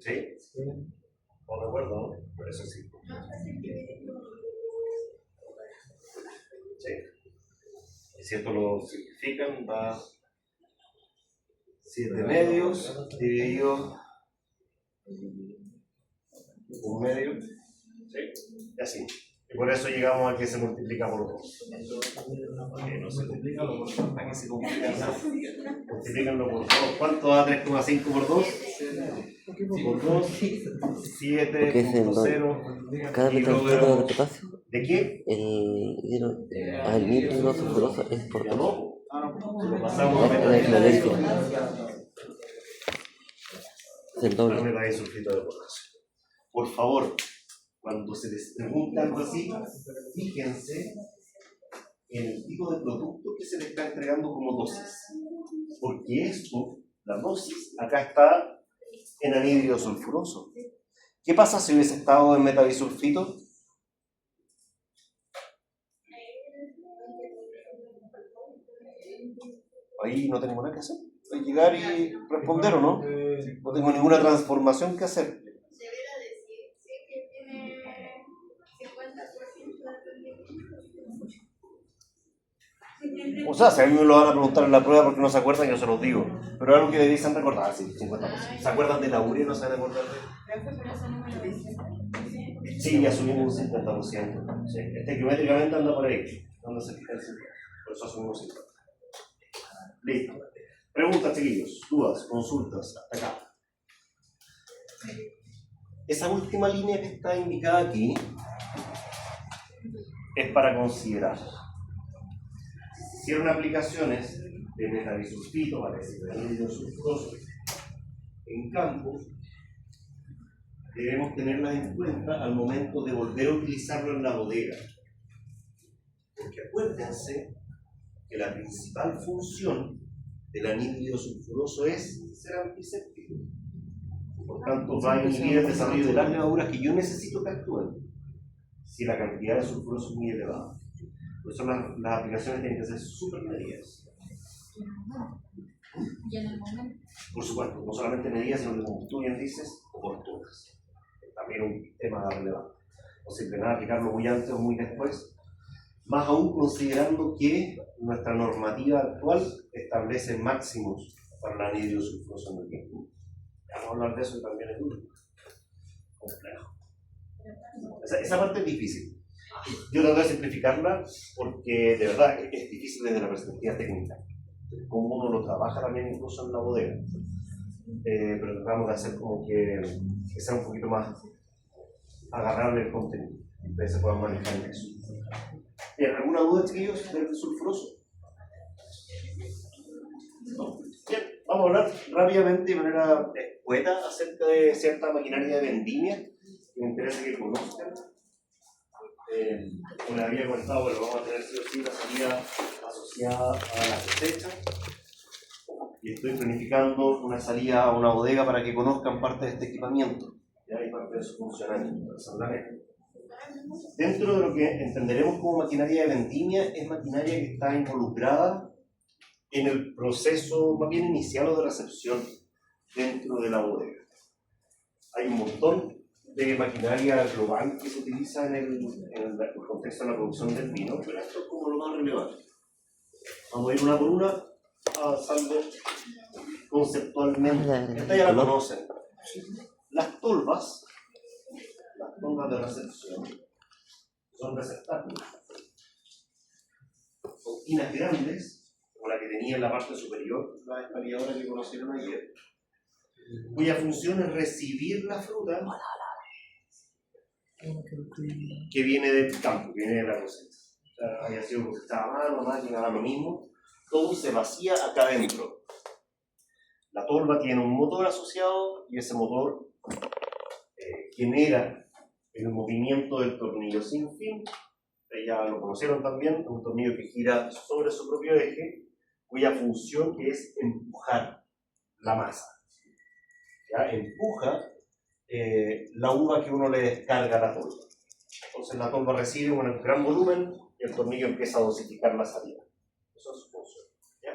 ¿sí? No recuerdo, ¿no? Pero eso sí. Sí. Y si esto lo simplifican, va 7 medios dividido 1 medio. ¿Sí? Y así. Y por eso llegamos a que se multiplica por 2. No se multiplica por 2. ¿Para qué se complica? Multiplícanlo por 2. ¿Cuánto da 3,5 por 2? Por 2, 7,0. Cada metal de potasio. ¿De qué? El nítrico sulfuroso es por 2. Lo pasamos a el doble. metal sulfito de potasio. Por favor, cuando se les pregunta algo así, fíjense en el tipo de producto que se le está entregando como dosis. Porque esto, la dosis, acá está en anhídrido sulfuroso. ¿Qué pasa si hubiese estado en metabisulfito? Ahí no tengo nada que hacer. Hay que llegar y responder, ¿o no? No tengo ninguna transformación que hacer. Debería decir que tiene 50% de... O sea, si a mí me lo van a preguntar en la prueba porque no se acuerdan, yo se los digo. Pero es algo que dicen recordar, sí, 50%. ¿Se acuerdan de la urea y no se van a acordar de? Sí, ya subimos un 50%. Sí. Estequiométricamente anda por ahí. ¿Dónde se fija el 50%? Por eso asumimos 50%. Listo. Preguntas, chiquillos, dudas, consultas, hasta acá. Esa última línea que está indicada aquí es para considerar. Si hicieron aplicaciones de metabisulfito, para decir, de anhídrido sulfuroso, en campo, debemos tenerlas en cuenta al momento de volver a utilizarlo en la bodega. Porque acuérdense que la principal función del anhídrido sulfuroso es ser antiséptico. Por tanto, va a inhibir el desarrollo de las levaduras que yo necesito que actúen si la cantidad de sulfuroso es muy elevada. Por eso las aplicaciones tienen que ser súper medidas. Y en el momento. Por supuesto, no solamente medidas, sino que constituyen dices oportunas. También un tema relevante. No sirve nada aplicarlo muy antes o muy después. Más aún considerando que nuestra normativa actual establece máximos para el anhídrido sulfuroso en el tiempo. Vamos a hablar de eso también es duro. Complejo. Esa parte es difícil. Yo trato de simplificarla porque de verdad es difícil desde la perspectiva técnica. Cómo uno lo trabaja también incluso en la bodega. Pero tratamos de hacer como que sea un poquito más agarrable el contenido. Y ustedes se puedan manejar en eso. Bien, ¿alguna duda, chiquillos, del sulfuroso? ¿No? Bien, vamos a hablar rápidamente de manera escueta acerca de cierta maquinaria de vendimia que me interesa que conozcan. Como les había comentado, bueno, vamos a tener sí o sí la salida asociada a la cosecha. Y estoy planificando una salida a una bodega para que conozcan parte de este equipamiento. Ya hay parte de su funcionamiento, personalmente. Dentro de lo que entenderemos como maquinaria de vendimia, es maquinaria que está involucrada en el proceso más bien inicial o de recepción dentro de la bodega. Hay un montón de maquinaria global que se utiliza en el contexto de la producción del vino, pero esto es como lo más relevante. Vamos a ir una por una, avanzando conceptualmente. Esta ya la conocen. Las tolvas de recepción son receptáculos. Son tinas grandes, como la que tenía en la parte superior, la espaliadora que conocieron ayer, cuya función es recibir la fruta que viene del campo, que viene de la cosecha. O sea, haya sido cosechada a mano, máquina, da lo mismo, todo se vacía acá adentro. La tolva tiene un motor asociado y ese motor genera el movimiento del tornillo sin fin. Ya lo conocieron también, un tornillo que gira sobre su propio eje, cuya función es empujar la masa. ¿Ya? Empuja la uva que uno le descarga a la tolva. Entonces la tolva recibe un gran volumen y el tornillo empieza a dosificar la salida. Eso es su función. ¿Ya?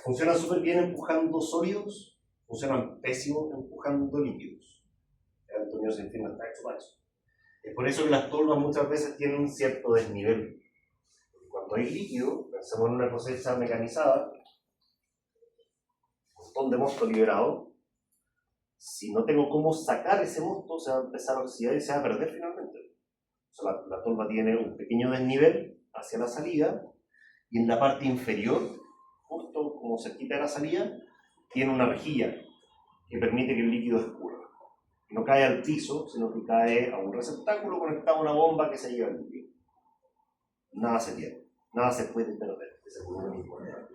Funcionan súper bien empujando sólidos, funcionan pésimo empujando líquidos. El tornillo tornillo sin fin no está hecho para eso. Es por eso que las tolvas muchas veces tienen un cierto desnivel. Cuando hay líquido, pensemos en una cosecha mecanizada, un montón de mosto liberado, si no tengo cómo sacar ese mosto, se va a empezar a oxidar y se va a perder finalmente. O sea, la tolva tiene un pequeño desnivel hacia la salida, y en la parte inferior, justo como cerquita de la salida, tiene una rejilla que permite que el líquido escurra. No cae al piso, sino que cae a un receptáculo conectado a una bomba que se lleva el líquido. Nada se pierde, nada se puede perder. Ese es lo importante.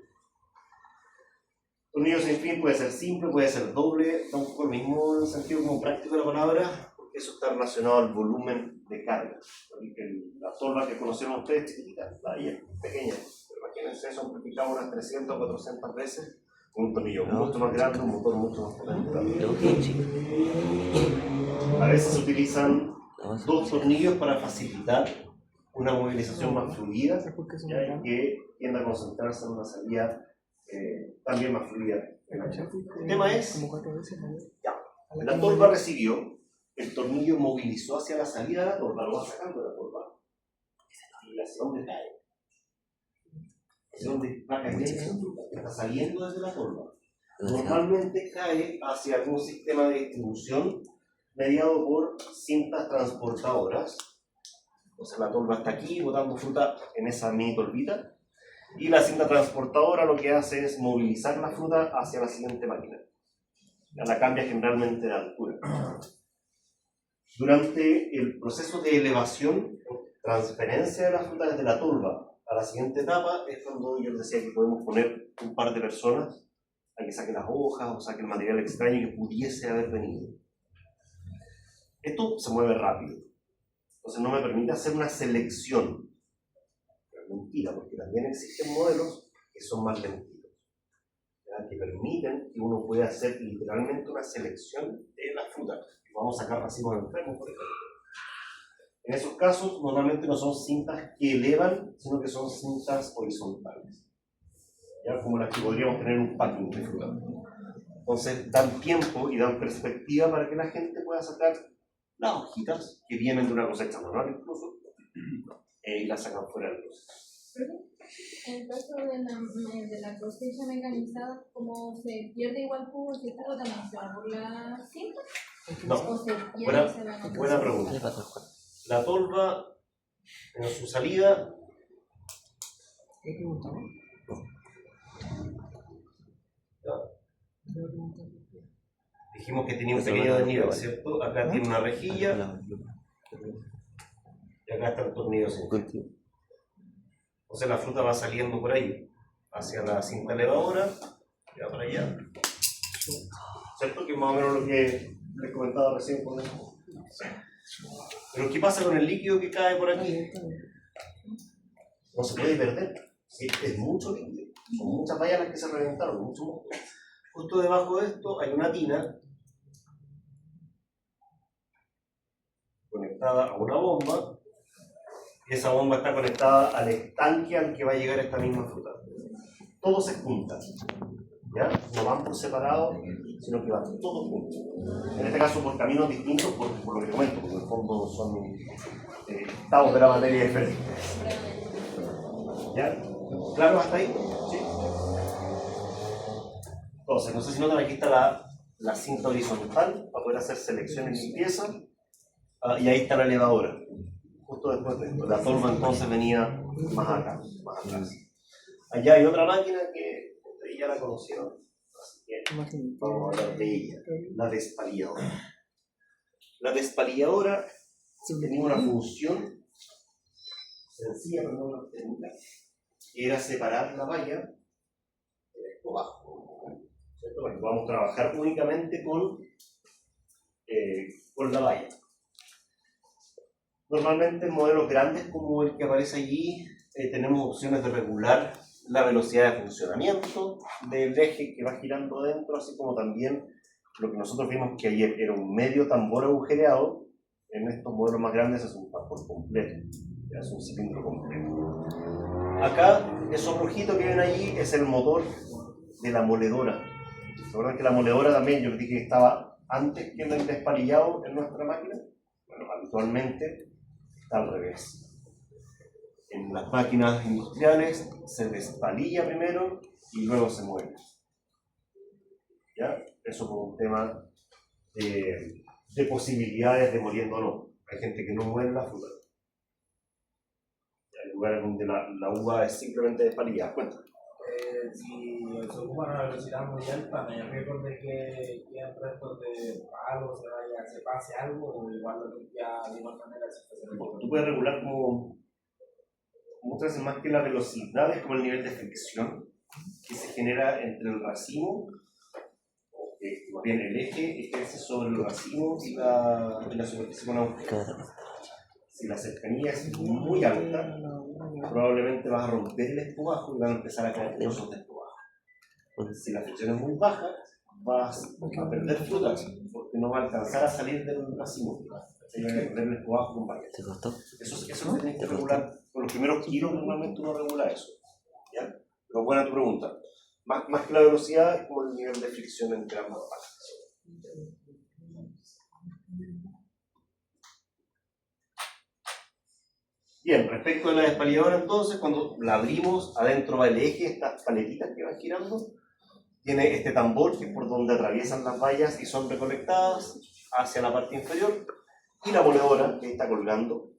Tornillo sin fin puede ser simple, puede ser doble, da un poco el mismo sentido como práctico de la palabra, porque eso está relacionado al volumen de carga. La tolva que conocieron ustedes chiquitita, la ahí es pequeña, pero imagínense eso amplificado unas 300 o 400 veces. Un tornillo mucho más grande, un motor mucho más potente. A veces se utilizan dos tornillos para facilitar una movilización más fluida, ¿ya? Y que tienda a concentrarse en una salida también más fluida. El tema es, ya, la tolva recibió, el tornillo movilizó hacia la salida de la tolva, lo va sacando de la tolva, y hacia dónde cae. Donde va a caer, está saliendo desde la tolva. Normalmente cae hacia algún sistema de distribución mediado por cintas transportadoras. O sea, la tolva está aquí botando fruta en esa mini tolvita, y la cinta transportadora lo que hace es movilizar la fruta hacia la siguiente máquina. Ya la cambia generalmente de altura. Durante el proceso de elevación, transferencia de la fruta desde la tolva a la siguiente etapa, es cuando yo les decía que podemos poner un par de personas a que saquen las hojas o saquen el material extraño que pudiese haber venido. Esto se mueve rápido, entonces no me permite hacer una selección. Es mentira, porque también existen modelos que son más lentitos, ¿ya? Que permiten que uno pueda hacer literalmente una selección de la fruta. Vamos a sacar racimos enfermos, por ejemplo. En esos casos, normalmente no son cintas que elevan, sino que son cintas horizontales, ¿ya? Como las que podríamos tener en un packing de fruta. Entonces, dan tiempo y dan perspectiva para que la gente pueda sacar las hojitas que vienen de una cosecha manual incluso, y las sacan fuera del proceso. En el caso de la cosecha mecanizada, ¿cómo se pierde igual jugo si está contaminado por la cinta? No, ¿O se pierde buena pregunta. La tolva, en su salida, ¿Qué preguntaba? dijimos que tenía un pequeño desnivel, ¿cierto? Acá tiene una rejilla y acá está el tornillo sin fin. Entonces la fruta va saliendo por ahí, hacia la cinta elevadora, y va para allá. ¿Cierto? Que es más o menos lo que les comentaba recién con eso. Pero ¿qué pasa con el líquido que cae por aquí? No se puede perder. Sí, es mucho líquido. Son muchas vallas las que se reventaron, mucho mosto. Justo debajo de esto hay una tina conectada a una bomba, y esa bomba está conectada al estanque al que va a llegar esta misma fruta. Todo se junta, ¿ya? No van por separado, sino que van todos juntos. En este caso por caminos distintos, por lo que comento, porque en el fondo son estados de la materia diferentes. ¿Ya? ¿Claro hasta ahí? Sí. Entonces, no sé si notan, aquí está la cinta horizontal para poder hacer selección y limpieza, y ahí está la elevadora. Justo después de esto. La tolva entonces venía más acá, más atrás. Allá hay otra máquina que ustedes ya la conocieron, así que vamos a hablar de ella, la despalilladora. La despalilladora tenía una función sencilla, pero no técnica, que era separar la valla del escobajo, ¿cierto? Porque vamos a trabajar únicamente con la valla. Normalmente en modelos grandes como el que aparece allí tenemos opciones de regular la velocidad de funcionamiento del eje que va girando dentro, así como también lo que nosotros vimos que ayer era un medio tambor agujereado. En estos modelos más grandes es un tambor completo, es un cilindro completo. Acá, esos rojitos que ven allí es el motor de la moledora. ¿Se acuerdan que la moledora también yo les dije que estaba antes que el despalillado en nuestra máquina? Bueno, habitualmente está al revés. En las máquinas industriales se despalilla primero y luego se muele. ¿Ya? Eso por un tema de posibilidades de moliendo o no. Hay gente que no muele la fruta. Hay lugares donde la uva es simplemente despalillada. Cuéntame. Si se ocupa a una velocidad muy alta, ¿no hay riesgo de que queden restos de palo, se pase algo, o igual lo limpia de igual manera? Tú puedes regular como muchas veces más que la velocidad, es como el nivel de fricción que se genera entre el racimo, más bien el eje ejerce sobre el racimo y la superficie con agua. Si la cercanía es muy alta, probablemente vas a romper el espumajo y van a empezar a caer trozos de espumajo. Si la fricción es muy baja, vas a perder fruta porque no va a alcanzar a salir del racimo. Se va a perder el espumajo con varias. Eso lo tienes que regular. Con los primeros kilos normalmente uno regula eso. ¿Ya? Pero buena tu pregunta. Más que la velocidad es como el nivel de fricción entre ambas partes. Bien, respecto a la despalilladora entonces, cuando la abrimos, adentro va el eje, estas paletitas que van girando, tiene este tambor que es por donde atraviesan las vallas y son recolectadas hacia la parte inferior, y la moledora que está colgando.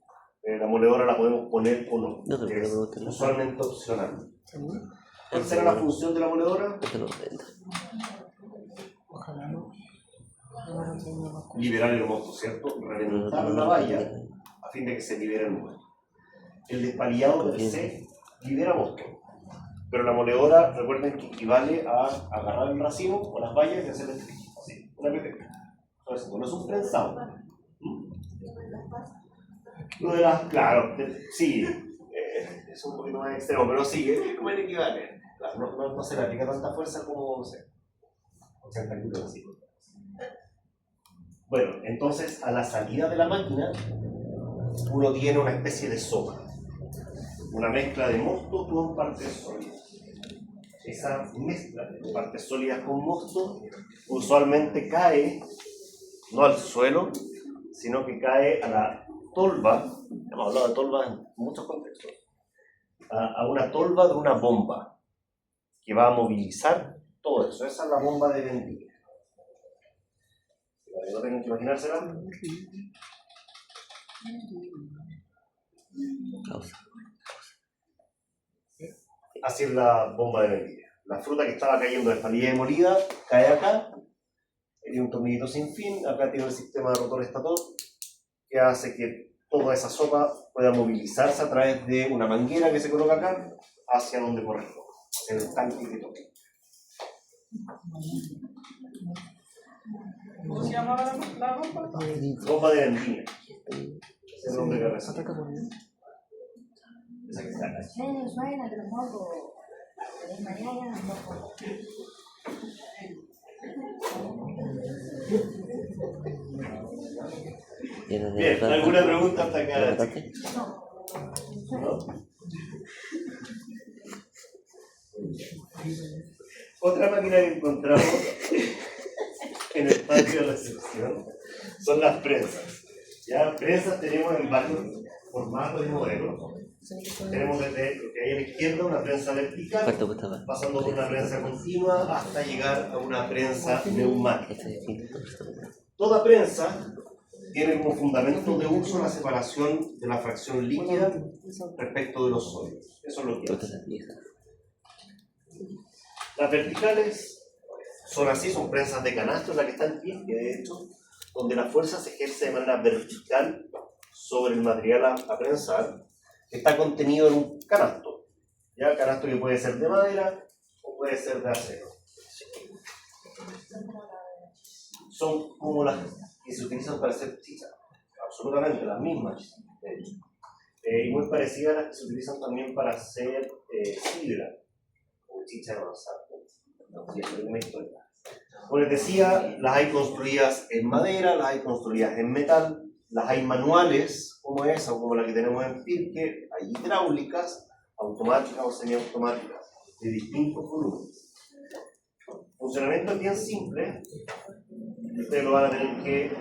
La moledora la podemos poner o no, es usualmente opcional. ¿Cuál será la función de la moledora? Ojalá no. Liberar el mosto, ¿cierto? Reventar la valla a fin de que se libere el mosto. El despalillado per se libera mosto, pero la moledora, recuerden que equivale a agarrar el racimo o las vallas y hacerle así, una pepeca. Entonces, no es un prensado. Lo de las, claro, sí, es un poquito más extremo, pero sí, es como el equivalente. Claro, no se le aplica tanta fuerza como, no sé, 80 kilos así. Bueno, entonces a la salida de la máquina, uno tiene una especie de sopa. Una mezcla de mosto con partes sólidas. Esa mezcla de partes sólidas con mosto usualmente cae, no al suelo, sino que cae a la tolva. Hemos hablado de tolva en muchos contextos. A una tolva de una bomba que va a movilizar todo eso. Esa es la bomba de vendimia. ¿No tienen que imaginársela? Así es la bomba de vendimia. La fruta que estaba cayendo despalillada y molida cae acá. Tiene un tornillito sin fin. Acá tiene el sistema de rotor estator que hace que toda esa sopa pueda movilizarse a través de una manguera que se coloca acá hacia donde corresponde, hacia el tanque que toque. ¿Cómo se llamaba la bomba? Bomba de vendimia. Ese es el nombre que recibe. Esa que está acá. Venezuela, te lo pongo. De mañana, tampoco. Bien, ¿alguna pregunta hasta acá? ¿No? Otra máquina que encontramos en el patio de la recepción son las prensas. Ya, prensas tenemos en varios formatos y modelos. Tenemos desde lo que hay a la izquierda una prensa vertical, pasando por una prensa continua hasta llegar a una prensa neumática. Toda prensa tiene como fundamento de uso la separación de la fracción líquida respecto de los sólidos. Eso es lo que hace. Las verticales son así, son prensas de canasto, la que está en pie, que de hecho, donde la fuerza se ejerce de manera vertical sobre el material a prensar, que está contenido en un canasto. ¿Ya? Canasto que puede ser de madera o puede ser de acero. Son como las que se utilizan para hacer chicha, absolutamente las mismas, de hecho. Y muy parecidas a las que se utilizan también para hacer sidra o chicha de manzana. Como les decía, las hay construidas en madera, las hay construidas en metal, las hay manuales como esa o como la que tenemos en Pirque, hay hidráulicas, automáticas o semiautomáticas de distintos volúmenes. El funcionamiento es bien simple. Ustedes lo van a tener que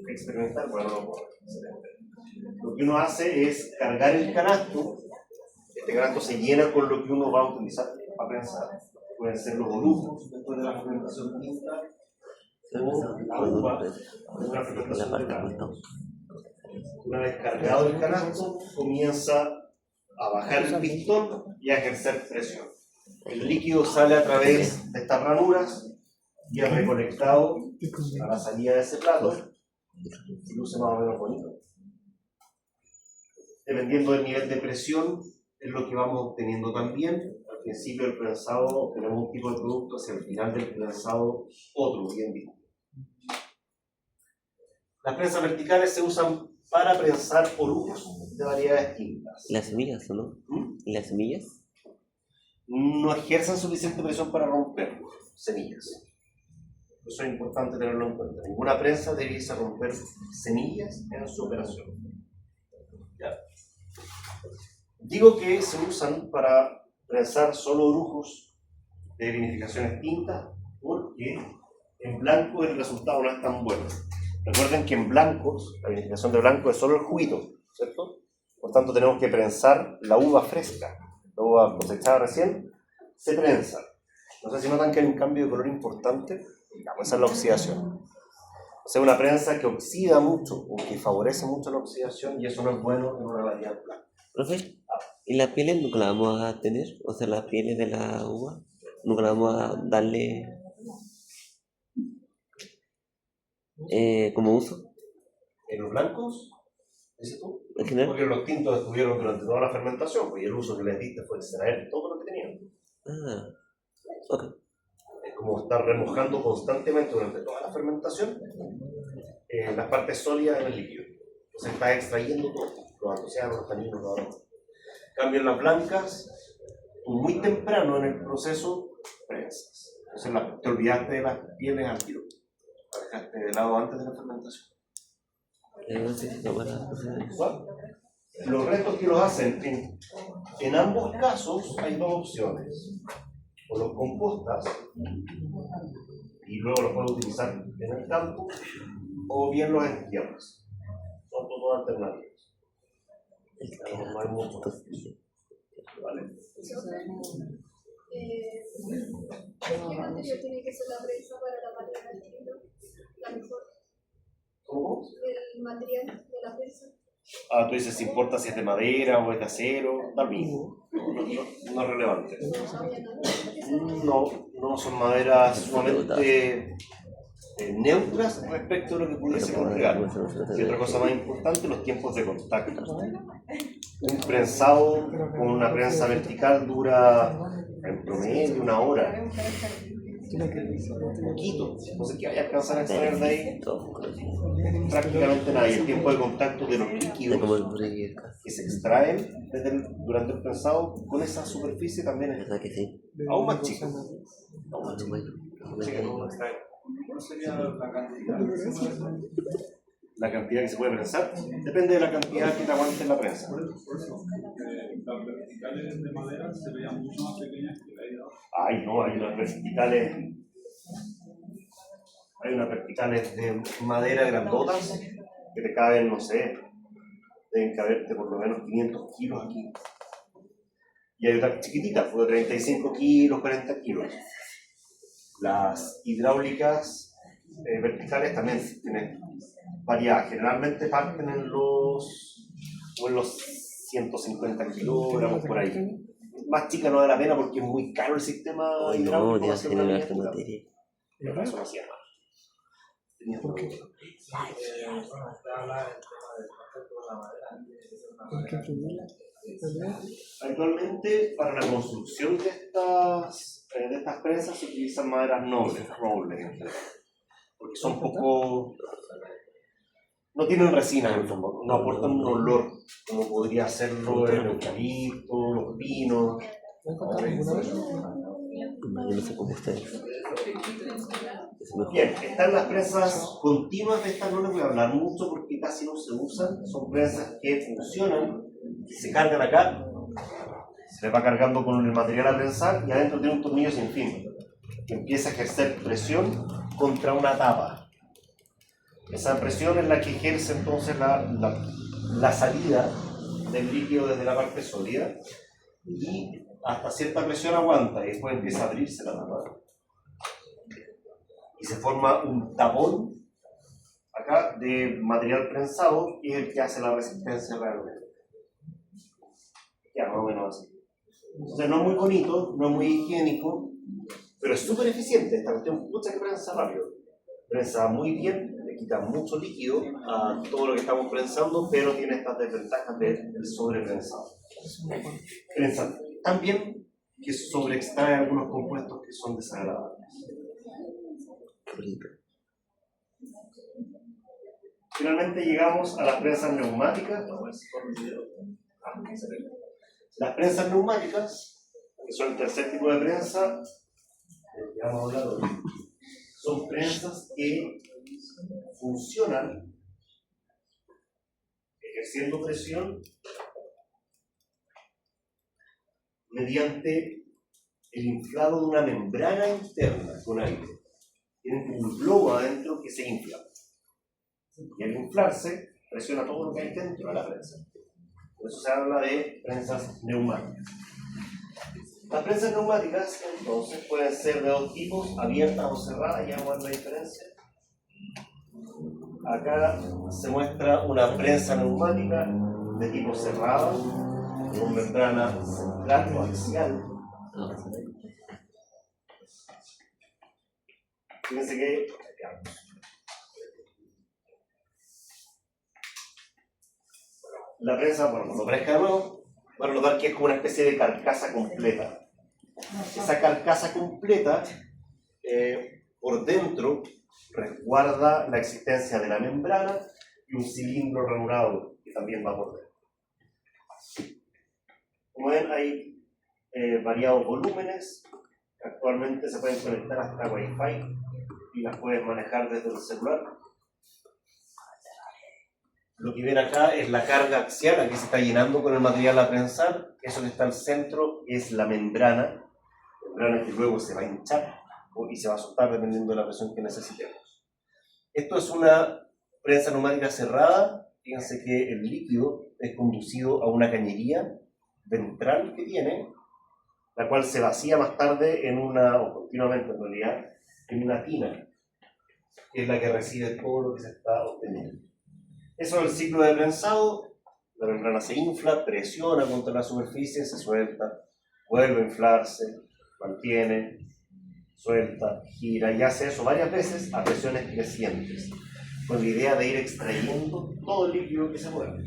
experimentar. Bueno, lo que uno hace es cargar el canasto. Este canasto se llena con lo que uno va a utilizar para prensar. Pueden ser los orujos después de la fermentación tinta, o la uva de una fermentación de carne. Una vez cargado el canasto, comienza a bajar el pistón y a ejercer presión. El líquido sale a través de estas ranuras y es recolectado a la salida de ese plato y luce más o menos bonito. Dependiendo del nivel de presión, es lo que vamos obteniendo también. Al principio del prensado tenemos un tipo de producto, hacia el final del prensado otro, bien distinto. Las prensas verticales se usan para prensar orujos de variedades distintas. ¿Las semillas o no? ¿Las semillas? No ejercen suficiente presión para romper semillas. Eso es importante tenerlo en cuenta. Ninguna prensa debiese romper semillas en su operación. ¿Ya? Digo que se usan para prensar solo orujos de vinificaciones tintas porque en blanco el resultado no es tan bueno. Recuerden que en blancos, la vinificación de blanco es solo el juguito, ¿cierto? Por tanto tenemos que prensar la uva fresca. La uva cosechada recién se prensa. No sé si notan que hay un cambio de color importante. Pues esa es la oxidación. O sea, una prensa que oxida mucho o que favorece mucho la oxidación y eso no es bueno en una variedad blanca. Profe, ¿y las pieles nunca las vamos a tener? O sea, las pieles de la uva, ¿nunca las vamos a darle como uso? En los blancos, dices tú, ¿En general? porque los tintos estuvieron durante toda la fermentación, pues, y el uso que les diste fue extraer todo lo que tenían. Ah, ok. Es como estar remojando constantemente durante toda la fermentación las partes sólidas en el líquido. Entonces estás extrayendo todo, los antocianos, los taninos, los aromas. En cambio en las blancas, tú muy temprano en el proceso prensas. Entonces te olvidaste de las pieles al tiro. La dejaste de lado antes de la fermentación. Los restos que los hacen, en ambos casos hay dos opciones. O los compostas y luego los puedes utilizar en el campo, o bien los entierras. Son todas alternativas. No hay mucho. ¿Vale? ¿Qué material tiene que ser la prensa para la madera del estilo? La mejor. ¿Cómo? El material de la prensa. Ah, tú dices si importa si es de madera o es de acero, da lo mismo. No es relevante. No son maderas sumamente neutras respecto a lo que pudiese entregar. Y otra cosa más importante, los tiempos de contacto. Un prensado con una prensa vertical dura en promedio 1 hora. Poquito. Entonces, ¿qué vaya a alcanzar a extraer de ahí? Prácticamente nada. Y el tiempo de contacto de los líquidos que se extraen durante el prensado con esa superficie también es aún más chico. ¿Cuál sería la cantidad? La cantidad que se puede prensar depende de la cantidad que te aguante en la prensa. Por eso, las verticales de madera se veían mucho más pequeñas que la idea. Ay, no, hay unas verticales de madera grandotas que te caben, no sé, deben caberte por lo menos 500 kilos aquí. Y hay otras chiquititas, de 35 kilos, 40 kilos. Las hidráulicas verticales también tienen variedad. Generalmente parten en los 150 kilogramos por ahí. Más chica no vale la pena porque es muy caro el sistema hidráulico. No, ya se me da materia. Pero eso no hacía nada. ¿Por qué? ¿Por qué influirla? Actualmente, para la construcción de estas prensas se utilizan maderas nobles en general, porque son poco, no tienen resina en el fondo, no aportan un olor como podría hacerlo el eucalipto, los pinos. Yo no sé cómo está eso. Bien, están las prensas continuas. De estas no les voy a hablar mucho porque casi no se usan. Son prensas que funcionan, se cargan acá, se les va cargando con el material a prensar y adentro tiene un tornillo sin fin. que empieza a ejercer presión contra una tapa. Esa presión es la que ejerce entonces la salida del líquido desde la parte sólida y hasta cierta presión aguanta y después empieza a abrirse la tapa y se forma un tapón acá de material prensado que es el que hace la resistencia realmente. Ya, más o menos así. O sea, no es muy bonito, no es muy higiénico, pero es súper eficiente. Esta cuestión mucha que prensa rápido. Prensa muy bien, le quita mucho líquido a todo lo que estamos prensando, pero tiene estas desventajas del sobreprensado. Prensa tan bien que sobreextrae algunos compuestos que son desagradables. Finalmente llegamos a las prensas neumáticas. Las prensas neumáticas, que son el tercer tipo de prensa, ya hemos hablado, son prensas que funcionan ejerciendo presión mediante el inflado de una membrana interna con aire. Tienen un globo adentro que se infla. Y al inflarse, presiona todo lo que hay dentro de la prensa. Por eso se habla de prensas neumáticas. Las prensas neumáticas, entonces, pueden ser de dos tipos, abiertas o cerradas, ya vamos a ver la diferencia. Acá se muestra una prensa neumática de tipo cerrada, con membrana central o axial. Fíjense que la prensa, bueno, cuando aparezca de nuevo, van a notar que es como una especie de carcasa completa. Esa carcasa completa, por dentro, resguarda la existencia de la membrana y un cilindro ranurado que también va por dentro. Como ven, hay variados volúmenes. Actualmente se pueden conectar hasta Wi-Fi y las puedes manejar desde el celular. Lo que ven acá es la carga axial, aquí se está llenando con el material a prensar. Eso que está al centro es la membrana que luego se va a hinchar y se va a soltar dependiendo de la presión que necesitemos. Esto es una prensa neumática cerrada. Fíjense que el líquido es conducido a una cañería ventral que tiene, la cual se vacía más tarde o continuamente en realidad, en una tina, que es la que recibe todo lo que se está obteniendo. Eso es el ciclo de prensado. La membrana se infla, presiona contra la superficie, se suelta, vuelve a inflarse, mantiene, suelta, gira y hace eso varias veces a presiones crecientes, con la idea de ir extrayendo todo el líquido que se mueve.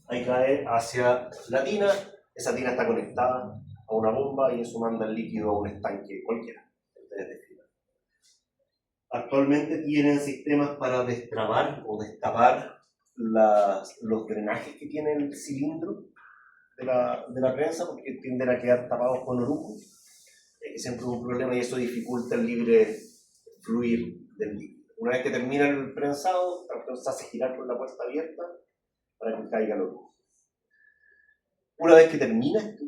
Ahí cae hacia la tina, esa tina está conectada a una bomba y eso manda el líquido a un estanque cualquiera. Actualmente tienen sistemas para destrabar o destapar los drenajes que tiene el cilindro de la prensa, porque tienden a quedar tapados con orujo, que siempre es un problema y eso dificulta el libre fluir del líquido. Una vez que termina el prensado, entonces se hace girar con la puerta abierta para que caiga el orujo. Una vez que termina esto,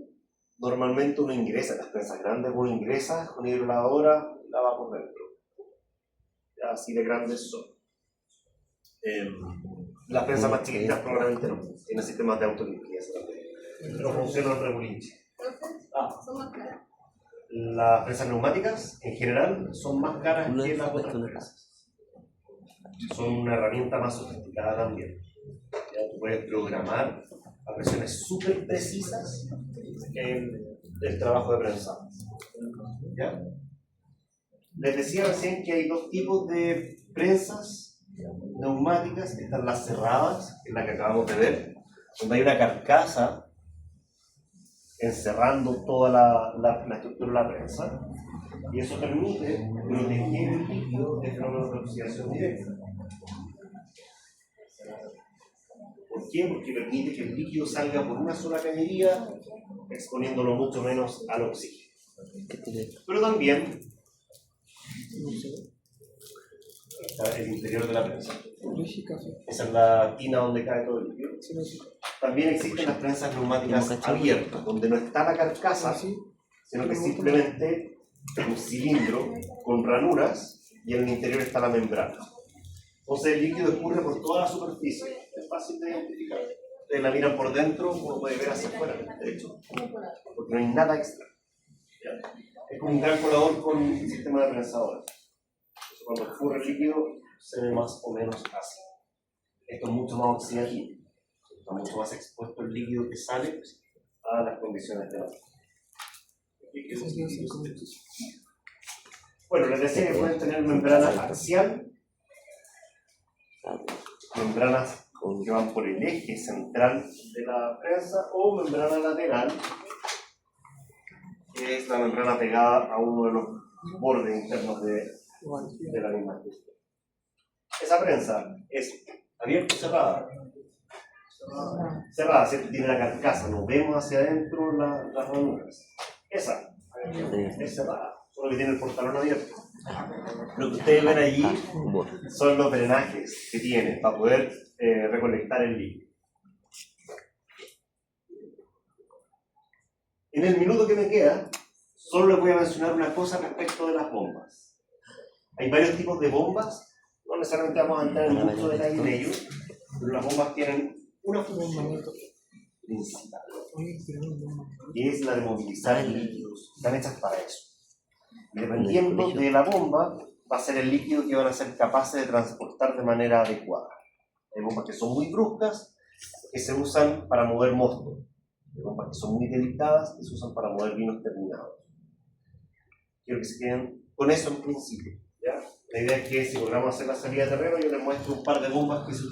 normalmente uno ingresa, en las prensas grandes uno ingresa con hidrolavadora y la va por dentro. Así de grandes son. Las prensas más chiquitas probablemente no, tienen sistemas de autolimpieza también, pero funcionan regulinche. Son más caras. Las prensas neumáticas en general son más caras que las otras prensas. Son una herramienta más sofisticada también. Ya tú puedes programar a presiones súper precisas el trabajo de prensado. ¿Ya? Les decía recién que hay dos tipos de prensas neumáticas. Están las cerradas, que es la que acabamos de ver, donde hay una carcasa encerrando toda la estructura de la prensa, y eso permite proteger el líquido de fenómenos de oxidación directa. ¿Por qué? Porque permite que el líquido salga por una sola cañería, exponiéndolo mucho menos al oxígeno. Pero también está el interior de la prensa. Esa es la tina donde cae todo el líquido. También existen las prensas neumáticas abiertas, donde no está la carcasa, sino que simplemente un cilindro con ranuras y en el interior está la membrana. Entonces el líquido escurre por toda la superficie, es fácil de identificar. Ustedes la miran por dentro, uno puede ver hacia afuera, de hecho, porque no hay nada extra. ¿Ya? Es como un gran colador con un sistema de prensadores. Entonces, cuando escurre el líquido, se ve más o menos así. Esto es mucho más oxidativo, está mucho más expuesto el líquido que sale a las condiciones de la. Bueno, les decía que pueden tener membrana axial, membranas que van por el eje central de la prensa, o membrana lateral, que es la membrana pegada a uno de los bordes internos de la misma estructura. Esa prensa es abierta o cerrada. Cerrada, ¿cierto? Tiene la carcasa, no vemos hacia adentro las ranuras. Esa es cerrada, solo que tiene el portalón abierto. Lo que ustedes ven allí son los drenajes que tiene para poder recolectar el líquido. En el minuto que me queda, solo les voy a mencionar una cosa respecto de las bombas. Hay varios tipos de bombas, no necesariamente vamos a entrar en mucho detalle de ellos, pero las bombas tienen una función principal, que es la de movilizar líquidos. Están hechas para eso. Dependiendo de la bomba, va a ser el líquido que van a ser capaces de transportar de manera adecuada. Hay bombas que son muy bruscas, que se usan para mover mosto. Hay bombas que son muy delicadas, que se usan para mover vinos terminados. Quiero que se queden con eso en principio, ¿ya? La idea es que si logramos hacer la salida de terreno, yo les muestro un par de bombas que se